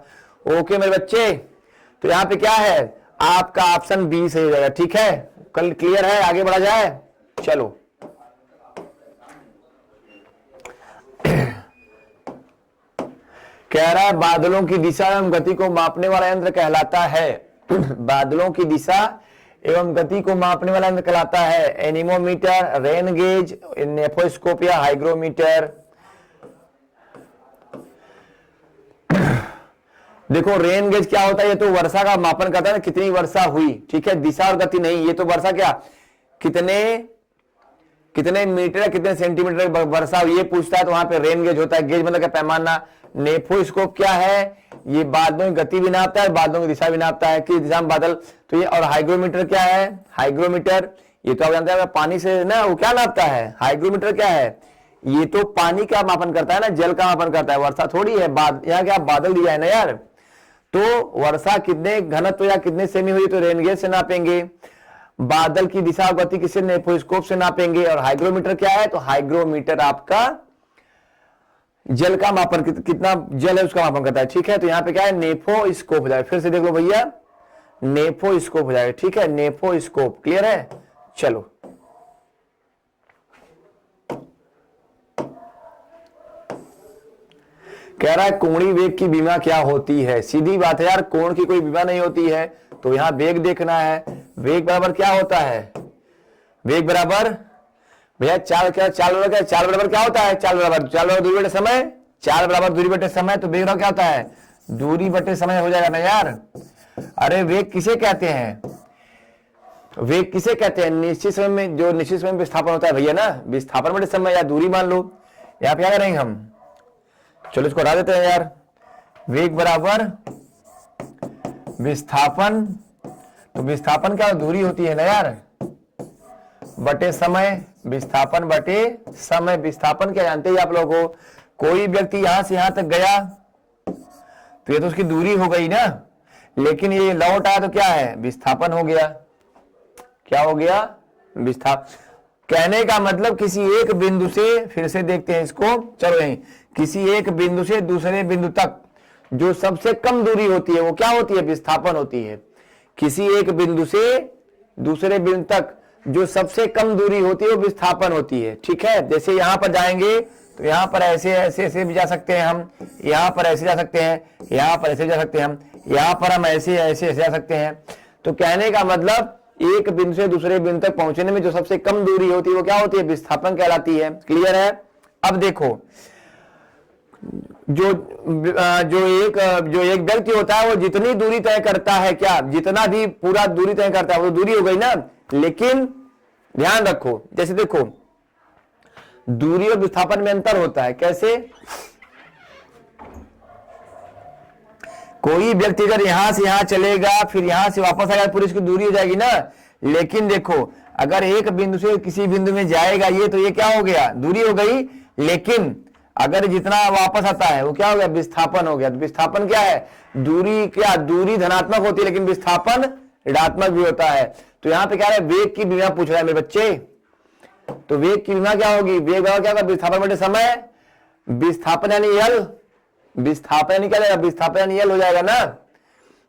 ओके मेरे बच्चे, तो यहाँ पे क्या है, आपका ऑप्शन बी सही हो जाएगा। ठीक है, कल क्लियर है, आगे बढ़ा जाए। चलो कह रहा है बादलों की दिशा एवं गति को मापने वाला यंत्र कहलाता है बादलों की दिशा एवं गति को मापने वाला यंत्र कहलाता है एनीमोमीटर, रेन गेज, नेफोस्कोप या हाइग्रोमीटर। देखो रेन गेज क्या होता है, ये तो वर्षा का मापन करता है ना, कितनी वर्षा हुई। ठीक है, दिशा और गति नहीं, ये तो वर्षा क्या कितने मीटर कितने सेंटीमीटर वर्षा हुई ये पूछता है, तो वहां पे रेन गेज होता है। गेज मतलब क्या, पैमाना। नेफोस्कोप क्या है, ये बादलों की गति भी नापता है, बादलों की दिशा भी नापता है, किस दिशा में बादल। तो ये, और हाइग्रोमीटर क्या है, हाइग्रोमीटर ये तो आप जानते हैं पानी से ना, वो क्या नापता है, हाइग्रोमीटर क्या है, ये तो पानी का मापन करता है ना, जल का मापन करता है, वर्षा थोड़ी है। यहाँ क्या बादल दिया है ना यार, तो वर्षा कितने घनत्व या कितने सेमी हुई तो रेन गेज से नापेंगे। बादल की दिशा और गति किसे, नेफोस्कोप से नापेंगे। और हाइग्रोमीटर क्या है, तो हाइग्रोमीटर आपका जल का मापन, कितना जल है उसका मापन करता है। ठीक है, तो यहाँ पे क्या है, नेफोस्कोप हो जाएगा। फिर से देख लो भैया, नेफोस्कोप हो जाएगा। ठीक है, नेफोस्कोप। क्लियर है। चलो कह रहा है कोणीय वेग की बीमा क्या होती है। सीधी बात है यार, कोण की कोई बीमा नहीं होती है, तो यहां वेग देखना है। वेग बराबर क्या होता है, वेग बराबर भैया चाल बराबर क्या होता है, चाल बराबर दूरी बटे समय, चाल बराबर दूरी बटे समय, तो वेग बराबर क्या होता है, दूरी बटे समय हो जाएगा ना यार। अरे वेग किसे कहते हैं, वेग किसे कहते हैं, निश्चित समय में, जो निश्चित समय में विस्थापन होता है भैया ना, विस्थापन बटे समय या दूरी मान लो। यहाँ पे क्या करेंगे हम, चलो इसको हटा देते हैं यार। वेग बराबर विस्थापन, तो विस्थापन क्या दूरी होती है ना यार, बटे समय, विस्थापन बटे समय। विस्थापन क्या जानते हैं आप लोगों को, कोई व्यक्ति यहां से यहां तक गया तो ये तो उसकी दूरी हो गई ना, लेकिन ये लौट आया तो क्या है, विस्थापन हो गया। क्या हो गया, विस्थापन। कहने का मतलब किसी एक बिंदु से, फिर से देखते हैं इसको, चलो यहीं, किसी एक बिंदु से दूसरे बिंदु तक जो सबसे कम दूरी होती है वो क्या होती है, विस्थापन होती है। किसी एक बिंदु से दूसरे बिंदु तक जो सबसे कम दूरी होती है वो विस्थापन होती है। ठीक है, जैसे यहां पर जाएंगे तो यहां पर ऐसे ऐसे ऐसे भी जा सकते हैं हम, यहां पर ऐसे जा सकते हैं, यहां पर ऐसे जा सकते हैं हम, यहां पर हम ऐसे ऐसे ऐसे जा सकते हैं। तो कहने का मतलब एक बिंदु से दूसरे बिंदु तक पहुंचने में जो सबसे कम दूरी होती है वो क्या होती है, विस्थापन कहलाती है। क्लियर है। अब देखो जो एक व्यक्ति होता है वो जितनी दूरी तय करता है, क्या जितना भी पूरा दूरी तय करता है वो दूरी हो गई ना, लेकिन ध्यान रखो, जैसे देखो दूरी और विस्थापन में अंतर होता है। कैसे, कोई व्यक्ति अगर यहां से यहां चलेगा फिर यहां से वापस आएगा पूरी इसकी दूरी हो जाएगी ना, लेकिन देखो अगर एक बिंदु से किसी बिंदु में जाएगा ये, तो ये क्या हो गया, दूरी हो गई, लेकिन अगर जितना वापस आता है वो क्या हो गया, विस्थापन हो गया। तो विस्थापन क्या है, दूरी, क्या दूरी धनात्मक होती है लेकिन विस्थापन ऋणात्मक भी होता है। तो यहां पे क्या है, वेग की बीमा पूछ रहा है मेरे बच्चे, तो वेग की बीमा क्या होगी, वेग बराबर क्या होगा, विस्थापन बटे समय, विस्थापन यानी यल, विस्थापन यानी क्या जाएगा, विस्थापन यानी यल हो जाएगा ना।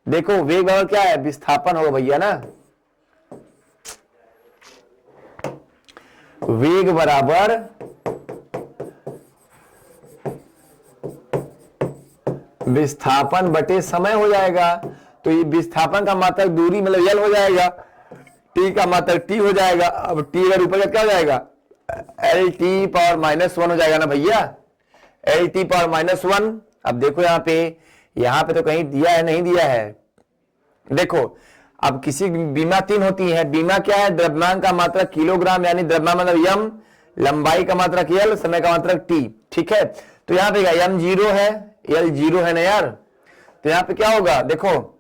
देखो वेग बराबर क्या है, विस्थापन होगा भैया ना, वेग बराबर विस्थापन बटे समय हो जाएगा। तो ये विस्थापन का मात्रक दूरी मतलब यल हो जाएगा, टी का मात्रक टी हो जाएगा। अब टी अगर ऊपर क्या हो जाएगा, एल टी पावर -1 हो जाएगा ना भैया, एल टी पावर -1। अब देखो यहाँ पे यहां पे तो कहीं दिया है, नहीं दिया है। देखो अब किसी बीमा 3 होती है। बीमा क्या है? द्रव्यमान का मात्रक किलोग्राम, यानी द्रव्यमान मतलब यम, लंबाई का मात्रक यल, समय का मात्रक टी। ठीक है, तो यहां पे क्या यम 0 है, यल 0 है ना यार, तो यहां पे क्या होगा? देखो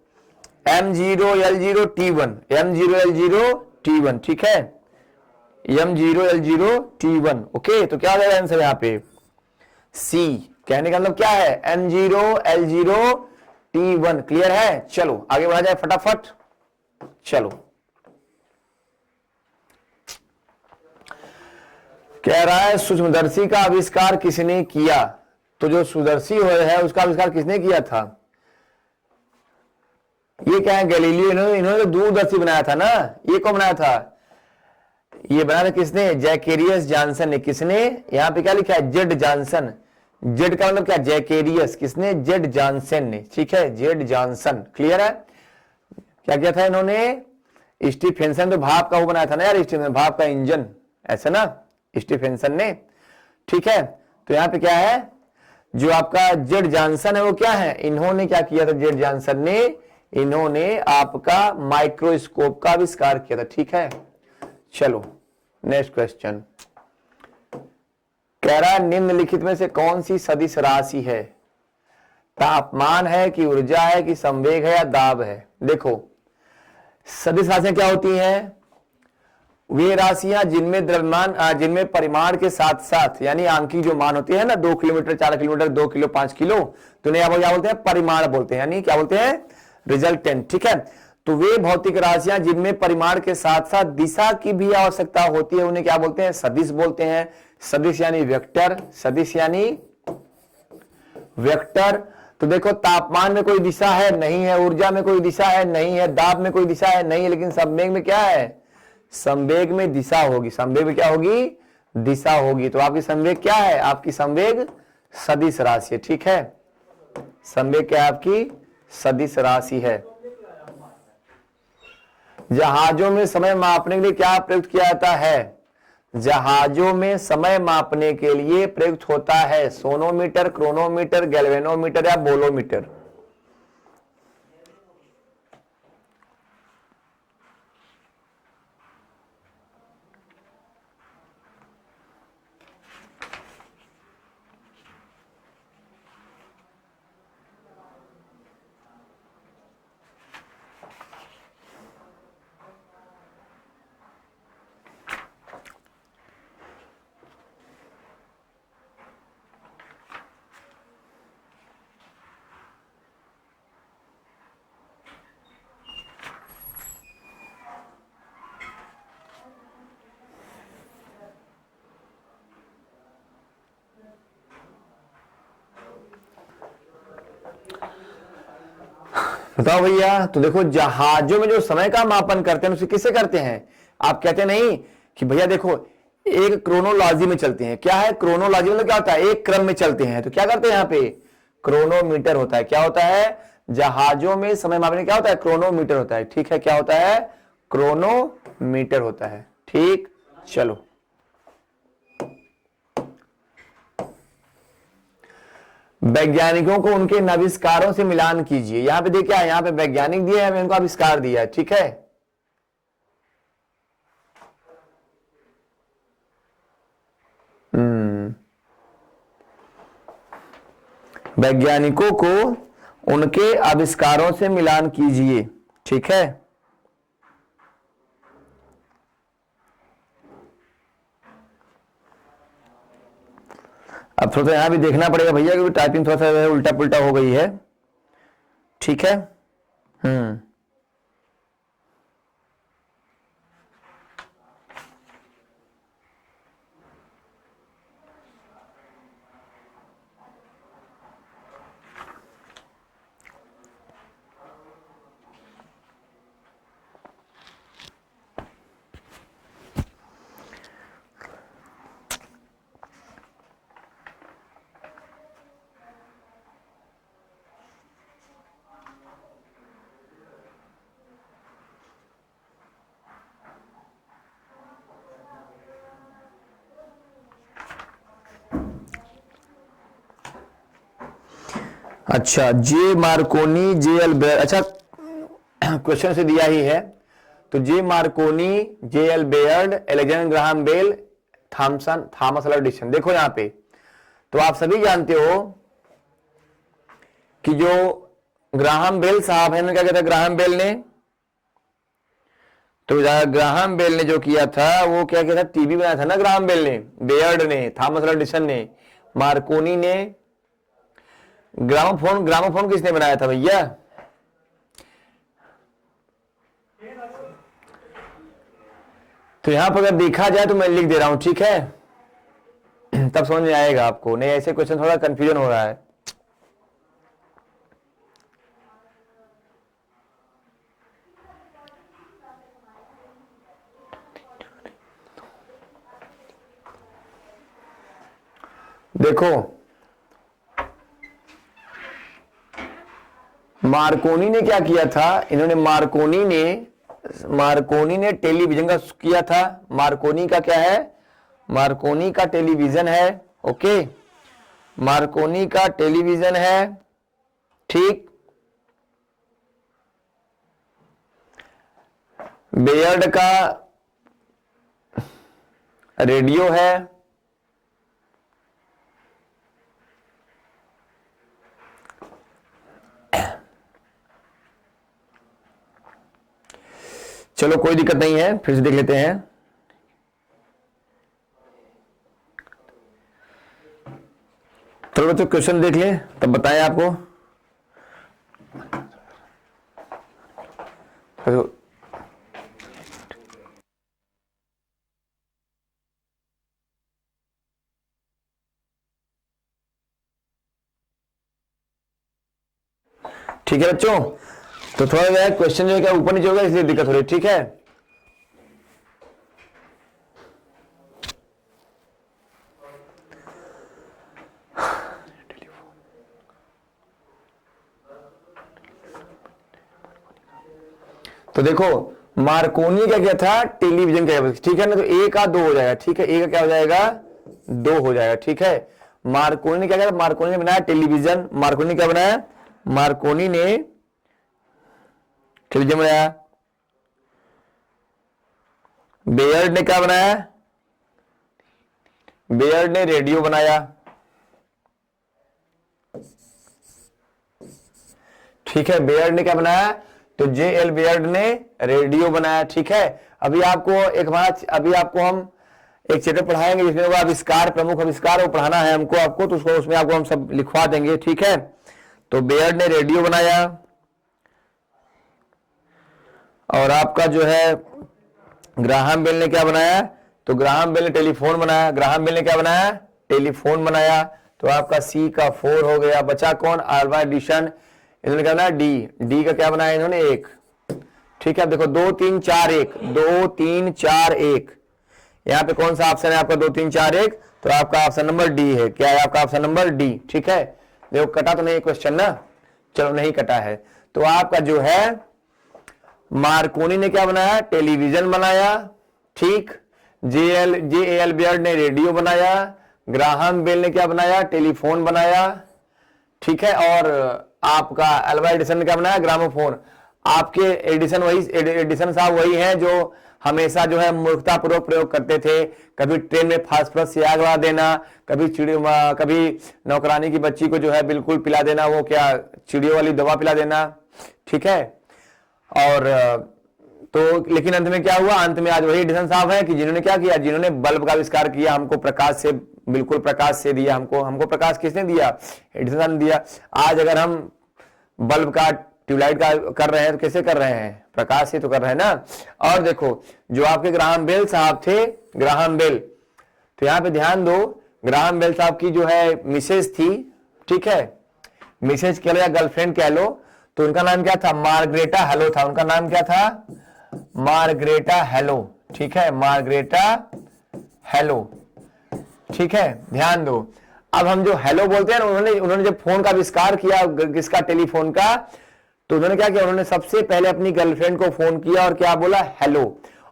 m0 l0 t1, m0 l0 t1, ठीक है, m0 l0 t1। ओके, तो क्या हो जाएगा आंसर यहां पे? सी। कहने का मतलब क्या है? m0 l0 t1। क्लियर है? चलो आगे बढ़ा जाए फटाफट। चलो, कह रहा है सूक्ष्मदर्शी का आविष्कार किसने किया? तो जो सूक्ष्मदर्शी है उसका आविष्कार किसने किया था? ये क्या है? गैलीलियो। इन्होंने तो दूरदर्शी बनाया था ना। ये कौन बनाया था? ये बनाया था किसने? जैकेरियस जॉनसन ने। किसने? यहां पे क्या लिखा है? Z Johnson. जेड का मतलब क्या? जैकेरियस। किसने? जेड जॉनसन ने। ठीक है, जेड जॉनसन। क्लियर है? क्या किया था इन्होंने? स्टीफेंसन तो भाप का वो बनाया था ना यार, स्टीफेंसन भाप का इंजन, ऐसा ना, स्टीफेंसन ने। ठीक है, तो यहां पे क्या है? जो आपका जेड जॉनसन है वो क्या है? इन्होंने क्या किया था? जेड जॉनसन ने, इन्होंने आपका माइक्रोस्कोप का आविष्कार किया था। ठीक है, चलो नेक्स्ट क्वेश्चन। कह रहा निम्नलिखित में से कौन सी सदिश राशि है? तापमान है कि ऊर्जा है कि संवेग है या दाब है? देखो सदिश राशियां क्या होती हैं? वे राशियां जिनमें द्रव्यमान जिनमें परिमाण के साथ साथ, यानी आंकी जो मान होते हैं ना, 2 किलोमीटर, 4 किलोमीटर, 2 किलो, 5 किलो, तो क्या बोलते हैं? परिमाण बोलते हैं, यानी क्या बोलते हैं? रिजल्टेंट। ठीक है, तो वे भौतिक राशियां जिनमें परिमाण के साथ साथ दिशा की भी आवश्यकता होती है उन्हें क्या बोलते हैं? सदिश बोलते हैं। सदिश यानी वेक्टर, सदिश यानी वेक्टर। तो देखो तापमान में कोई दिशा है? नहीं है। ऊर्जा में कोई दिशा है? नहीं है। दाब में कोई दिशा है? नहीं है। लेकिन संवेग में क्या है? संवेग में दिशा होगी। संवेग में क्या होगी? दिशा होगी। तो आपकी संवेग क्या है? आपकी संवेग सदिश राशि है। ठीक है, संवेग क्या है? आपकी सदिश राशि है। जहाजों में समय मापने के लिए क्या प्रयुक्त किया जाता है? जहाजों में समय मापने के लिए प्रयुक्त होता है सोनोमीटर, क्रोनोमीटर, गैल्वेनोमीटर या बोलोमीटर। बताओ भैया। तो देखो जहाजों में जो समय का मापन करते हैं उसे किससे करते हैं? आप कहते नहीं कि भैया देखो एक क्रोनोलॉजी में चलते हैं। क्या है क्रोनोलॉजी? मतलब क्या होता है? एक क्रम में चलते हैं। तो क्या करते हैं? यहां पे क्रोनोमीटर होता है। क्या होता है? जहाजों में समय मापने क्या होता है? क्रोनोमीटर होता है। ठीक है, क्या होता है? क्रोनोमीटर होता है। ठीक, चलो वैज्ञानिकों को उनके आविष्कारों से मिलान कीजिए। यहां पे देखिए, यहां पे वैज्ञानिक दिए हैं, इनको आविष्कार दिया है। ठीक है, वैज्ञानिकों को उनके आविष्कारों से मिलान कीजिए। ठीक है, अब थोड़ा सा यहां भी देखना पड़ेगा भैया क्योंकि टाइपिंग थोड़ा सा उल्टा पुल्टा हो गई है। ठीक है, हम्म, अच्छा, J Marconi, J L Baird, अच्छा क्वेश्चन से दिया ही है, तो J Marconi, J L Baird, Alexander Graham Bell, Thomas Alva Edison. देखो यहां पे तो आप सभी जानते हो कि जो ग्राहम बेल साहब है, क्या कहता है ग्राहम बेल ने, तो ग्राहम बेल ने जो किया था वो क्या किया था, टीवी बनाया था ना ग्राहम बेल ने, बेयर्ड ने, थॉमस अल्वा एडिसन ने, मार्कोनी ने। ग्रामोफोन किसने बनाया था भैया? तो यहां पर अगर देखा जाए तो मैं लिख दे रहा हूं, ठीक है, तब समझ में आएगा आपको, नहीं ऐसे क्वेश्चन थोड़ा कंफ्यूजन हो रहा है। देखो मार्कोनी ने क्या किया था, इन्होंने मार्कोनी ने टेलीविजन का किया था। मार्कोनी का क्या है, मार्कोनी का टेलीविजन है, ओके, मार्कोनी का टेलीविजन है, ठीक। बेयर्ड का रेडियो है, चलो कोई दिक्कत नहीं है, फिर से देख लेते हैं। चलो तो क्वेश्चन देख लें तब बताएं आपको। ठीक है बच्चों, तो थोड़ा जो है क्वेश्चन जो है क्या ऊपर नीचे होगा, इसलिए दिक्कत हो रही है, ठीक है। तो देखो मार्कोनी क्या किया था, टेलीविजन का, ठीक है ना, तो ए का 2 हो जाएगा, ठीक है, ए का क्या हो जाएगा 2 हो जाएगा, ठीक है। मार्कोनी ने क्या किया, मार्कोनी ने बनाया टेलीविजन, मार्कोनी क्या बनाया, मार्कोनी ने टेलीविजन बनाया। बेयर्ड ने क्या बनाया, बेयर्ड ने रेडियो बनाया, ठीक है, बेयर्ड ने क्या बनाया, तो जे एल बेयर्ड ने रेडियो बनाया, ठीक है। अभी आपको हम एक चैप्टर पढ़ाएंगे जिसमें वो आविष्कार, प्रमुख आविष्कार वो पढ़ाना है हमको, आपको तो उसमें आपको हम सब लिखवा देंगे, ठीक है। तो बेयर्ड ने रेडियो बनाया, और आपका जो है ग्राहम बेल ने क्या बनाया, तो ग्राहम बेल ने टेलीफोन बनाया, ग्राहम बेल ने क्या बनाया, टेलीफोन बनाया। तो आपका सी का 4 हो गया, बचा कौन, अल्वा एडिसन, इन्होंने क्या बनाया, डी का क्या बनाया इन्होंने 1, ठीक है। देखो 2 3 4 1, 2 3 4 1, यहां पे कौन सा ऑप्शन है आपका 2 3 4 1, तो आपका ऑप्शन नंबर डी है, क्या है आपका ऑप्शन नंबर डी, ठीक है। देखो कटा तो नहीं क्वेश्चन ना, चलो नहीं कटा है, तो आपका जो है मार्कोनी ने क्या बनाया, टेलीविजन बनाया, ठीक। जे ए एल बेयर्ड ने रेडियो बनाया, ग्राहम बेल ने क्या बनाया, टेलीफोन बनाया, ठीक है। और आपका अल्वा एडिसन ने क्या बनाया, ग्रामोफोन। आपके एडिसन साहब वही हैं जो हमेशा जो है मूर्खतापूर्वक प्रयोग करते थे, कभी ट्रेन में फास्फोरस से आग लगा देना, कभी नौकरानी की बच्ची को जो है बिल्कुल पिला देना, वो क्या चिड़ियों वाली दवा पिला देना, ठीक है। और तो लेकिन अंत में क्या हुआ, अंत में आज वही एडिसन साहब हैं कि जिन्होंने क्या किया, जिन्होंने बल्ब का आविष्कार किया, हमको प्रकाश से, बिल्कुल प्रकाश से दिया, हमको प्रकाश किसने दिया, एडिसन ने दिया। आज अगर हम बल्ब का, ट्यूबलाइट का कर रहे हैं तो कैसे कर रहे हैं, प्रकाश से तो कर रहे हैं ना। और देखो जो आपके ग्राहम बेल साहब थे, ग्राहम बेल, तो यहां पे ध्यान दो, ग्राहम बेल साहब की जो है मिसेज थी, ठीक है, मिसेज कह लो या गर्लफ्रेंड कह लो, तो उनका नाम क्या था, मार्गरेटा हेलो था, उनका नाम क्या था, मार्गरेटा हेलो, ठीक है, मार्गरेटा हेलो, ठीक है, ध्यान दो। अब हम जो हेलो बोलते हैं ना, उन्होंने जब फोन का आविष्कार किया, किसका, टेलीफोन का, तो उन्होंने क्या किया, उन्होंने सबसे पहले अपनी गर्लफ्रेंड को फोन किया और क्या बोला, हेलो।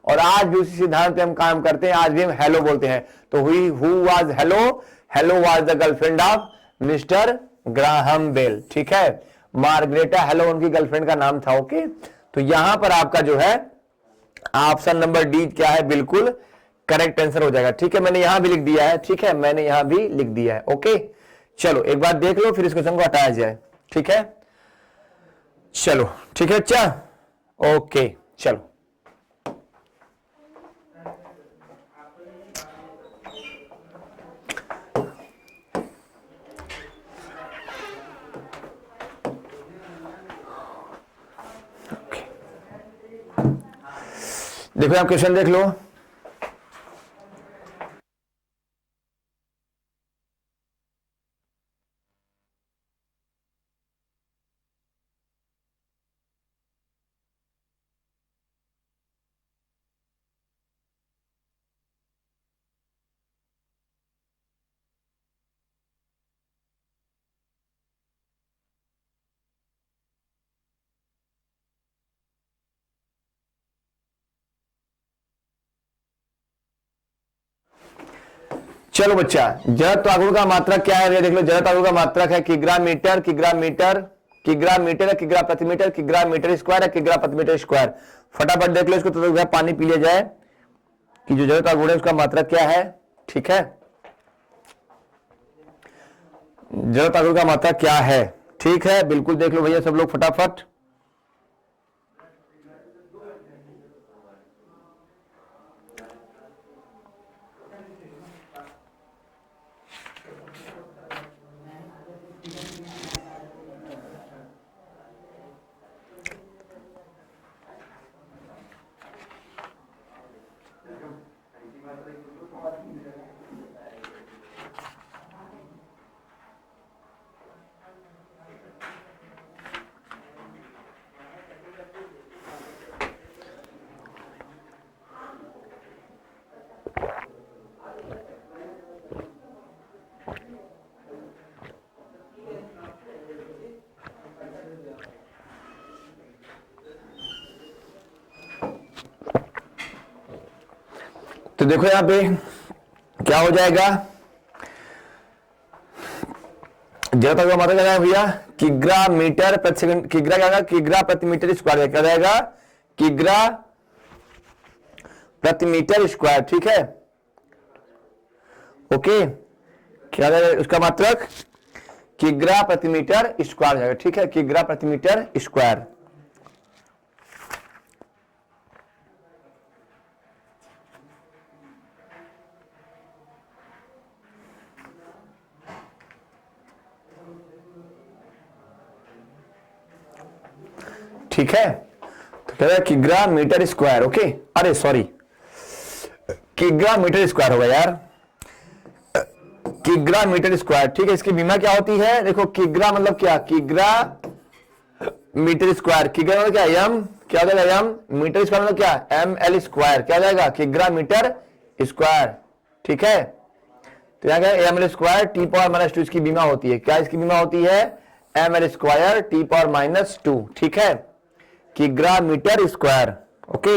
और आज भी उसी सिद्धांत पे हम काम करते हैं, आज भी हम हेलो बोलते हैं। तो who was hello, hello was the girlfriend of mister Graham Bell, ठीक है। मार्गरेटा हेलो उनकी गर्लफ्रेंड का नाम था, ओके। तो यहां पर आपका जो है ऑप्शन नंबर डी क्या है, बिल्कुल करेक्ट आंसर हो जाएगा, ठीक है। मैंने यहां भी लिख दिया है, ठीक है, मैंने यहां भी लिख दिया है, ओके। चलो एक बार देख लो, फिर इस क्वेश्चन को हटाया जाए, ठीक है। चलो ठीक है, अच्छा ओके चलो। देखो आप क्वेश्चन देख लो। चलो बच्चा, जड़त्व आघूर्ण का मात्रक क्या है, ये देख लो। जड़त्व आघूर्ण का मात्रक है किग्रा मीटर, किग्रा मीटर, किग्रा मीटर है, किग्रा प्रति मीटर, किग्रा मीटर स्क्वायर है, किग्रा प्रति मीटर स्क्वायर। फटाफट देख लो इसको, तो पानी पी लिया जाए कि जो जड़त्व आघूर्ण है उसका मात्रक क्या है, ठीक है। जड़त्व आघूर्ण का मात्रक क्या है, ठीक है, बिल्कुल देख लो भैया सब लोग फटाफट। तो देखो यहां पे क्या हो जाएगा, जड़त्व का मात्रक क्या है भैया, किग्रा मीटर प्रति सेकंड, किग्रा क्या होगा, किग्रा प्रति मीटर स्क्वायर, क्या जाएगा, किग्रा प्रति मीटर स्क्वायर, ठीक है, ओके। क्या जाएगा उसका मात्रक, किग्रा प्रति मीटर स्क्वायर जाएगा, ठीक है, किग्रा प्रति मीटर स्क्वायर। ठीक है, तो कह रहा है किग्रा मीटर स्क्वायर, ओके। अरे सॉरी, किग्रा मीटर स्क्वायर होगा यार, किग्रा मीटर स्क्वायर, ठीक है। इसकी बीमा क्या होती है, देखो किग्रा मतलब क्या, किग्रा मीटर स्क्वायर, किग्रा मतलब क्या, एम, क्या हो जाएगा एम, मीटर स्क्वायर मतलब क्या, एम एल स्क्वायर, क्या हो जाएगा, किग्रा मीटर स्क्वायर, ठीक है। तो यहाँ क्या है, M L square T power minus 2 इसकी बीमा होती है, क्या इसकी बीमा होती है, M L square T power minus 2, ठीक है, किग्रा मीटर स्क्वायर, ओके।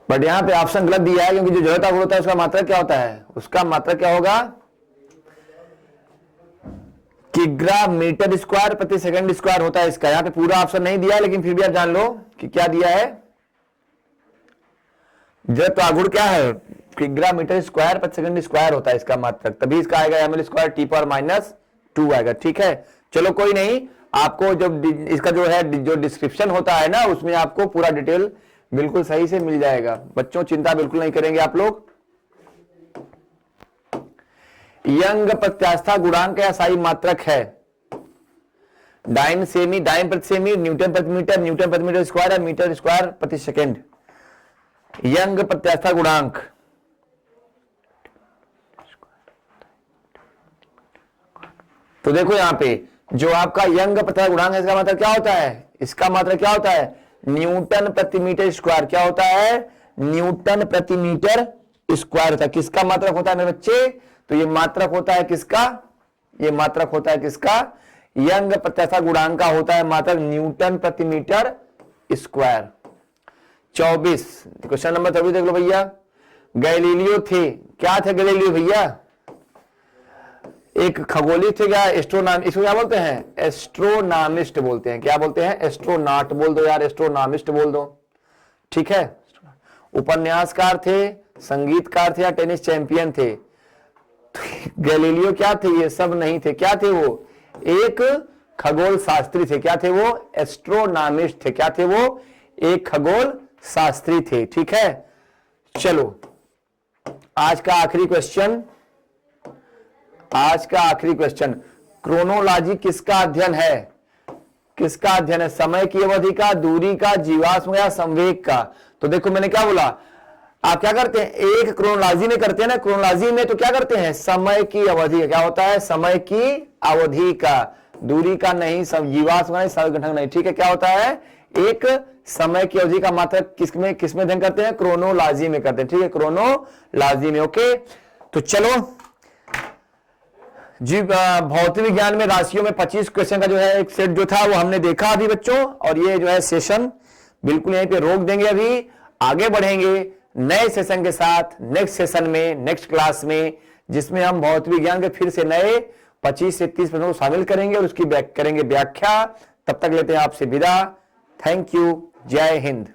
बट यहां पे ऑप्शन गलत दिया है, क्योंकि जो जड़त्व आघूर्ण होता है उसका मात्रक क्या होता है, उसका मात्रक क्या होगा, किग्रा मीटर स्क्वायर प्रति सेकंड स्क्वायर होता है इसका। यहां पे पूरा ऑप्शन नहीं दिया है, लेकिन फिर भी आप जान लो कि क्या दिया है, जड़त्व आघूर्ण क्या है, किग्रा मीटर स्क्वायर प्रति सेकंड स्क्वायर होता है इसका मात्रक, तभी इसका आएगा M L square T power minus 2 आएगा, ठीक है। चलो कोई नहीं, आपको जब इसका जो है जो डिस्क्रिप्शन होता है ना, उसमें आपको पूरा डिटेल बिल्कुल सही से मिल जाएगा। बच्चों चिंता बिल्कुल नहीं करेंगे आप लोग। यंग प्रत्यास्था गुणांक या साई मात्रक है, डाइन सेमी, डाइन प्रति सेमी, न्यूटन प्रति मीटर, न्यूटन प्रति मीटर स्क्वायर या मीटर स्क्वायर प्रति सेकंड। यंग प्रत्यास्था गुणांक, तो देखो यहां पे जो आपका यंग प्रत्यास्था गुणांक है, इसका मतलब क्या होता है, इसका मतलब क्या होता है, न्यूटन प्रति मीटर स्क्वायर, क्या होता है, न्यूटन प्रति मीटर स्क्वायर होता है। किसका मात्रक होता है मेरे बच्चे, तो ये मात्रक होता है किसका, ये मात्रक होता है किसका, यंग प्रत्यास्था गुणांक का होता है मात्रक न्यूटन प्रति मीटर स्क्वायर। 24 क्वेश्चन नंबर 24 देख लो भैया। गैलीलियो थे। क्या थे गैलीलियो भैया? एक खगोली थे क्या? एस्ट्रोनॉम, इसको क्या बोलते हैं? एस्ट्रोनॉमिस्ट बोलते हैं। क्या बोलते हैं? एस्ट्रोनॉट बोल दो यार, एस्ट्रोनॉमिस्ट बोल दो, ठीक है। उपन्यासकार थे, संगीतकार थे या टेनिस चैंपियन थे? गैलीलियो क्या थे? ये सब नहीं थे। क्या थे वो? एक खगोल शास्त्री थे। क्या थे वो? एस्ट्रोनॉमिस्ट थे। क्या थे वो? एक खगोल शास्त्री थे, ठीक है। चलो आज का आखिरी क्वेश्चन, आज का आखिरी क्वेश्चन, क्रोनोलॉजी किसका अध्ययन है? किसका अध्ययन है? समय की अवधि का, दूरी का, जीवाश्म या संवेग का? तो देखो मैंने क्या बोला, आप क्या करते हैं, एक क्रोनोलॉजी में करते हैं ना, क्रोनोलॉजी में तो क्या करते हैं, समय की अवधि, क्या होता है, समय की अवधि का, दूरी का नहीं, सब जीवाश्म नहीं, संगठन नहीं, ठीक है। क्या होता है, एक समय की अवधि का मात्रा किसमें किसमें अध्ययन करते हैं, क्रोनोलॉजी में करते हैं, ठीक है, क्रोनोलॉजी में। ओके, तो चलो जी, भौतिक विज्ञान में राशियों में 25 क्वेश्चन का जो है एक सेट जो था वो हमने देखा अभी बच्चों, और ये जो है सेशन बिल्कुल यहीं पे रोक देंगे, अभी आगे बढ़ेंगे नए सेशन के साथ, नेक्स्ट सेशन में, नेक्स्ट क्लास में, जिसमें हम भौतिक विज्ञान के फिर से नए 25 से 30 प्रश्नों को शामिल करेंगे और उसकी करेंगे व्याख्या। तब तक लेते हैं आपसे विदा। थैंक यू, जय हिंद।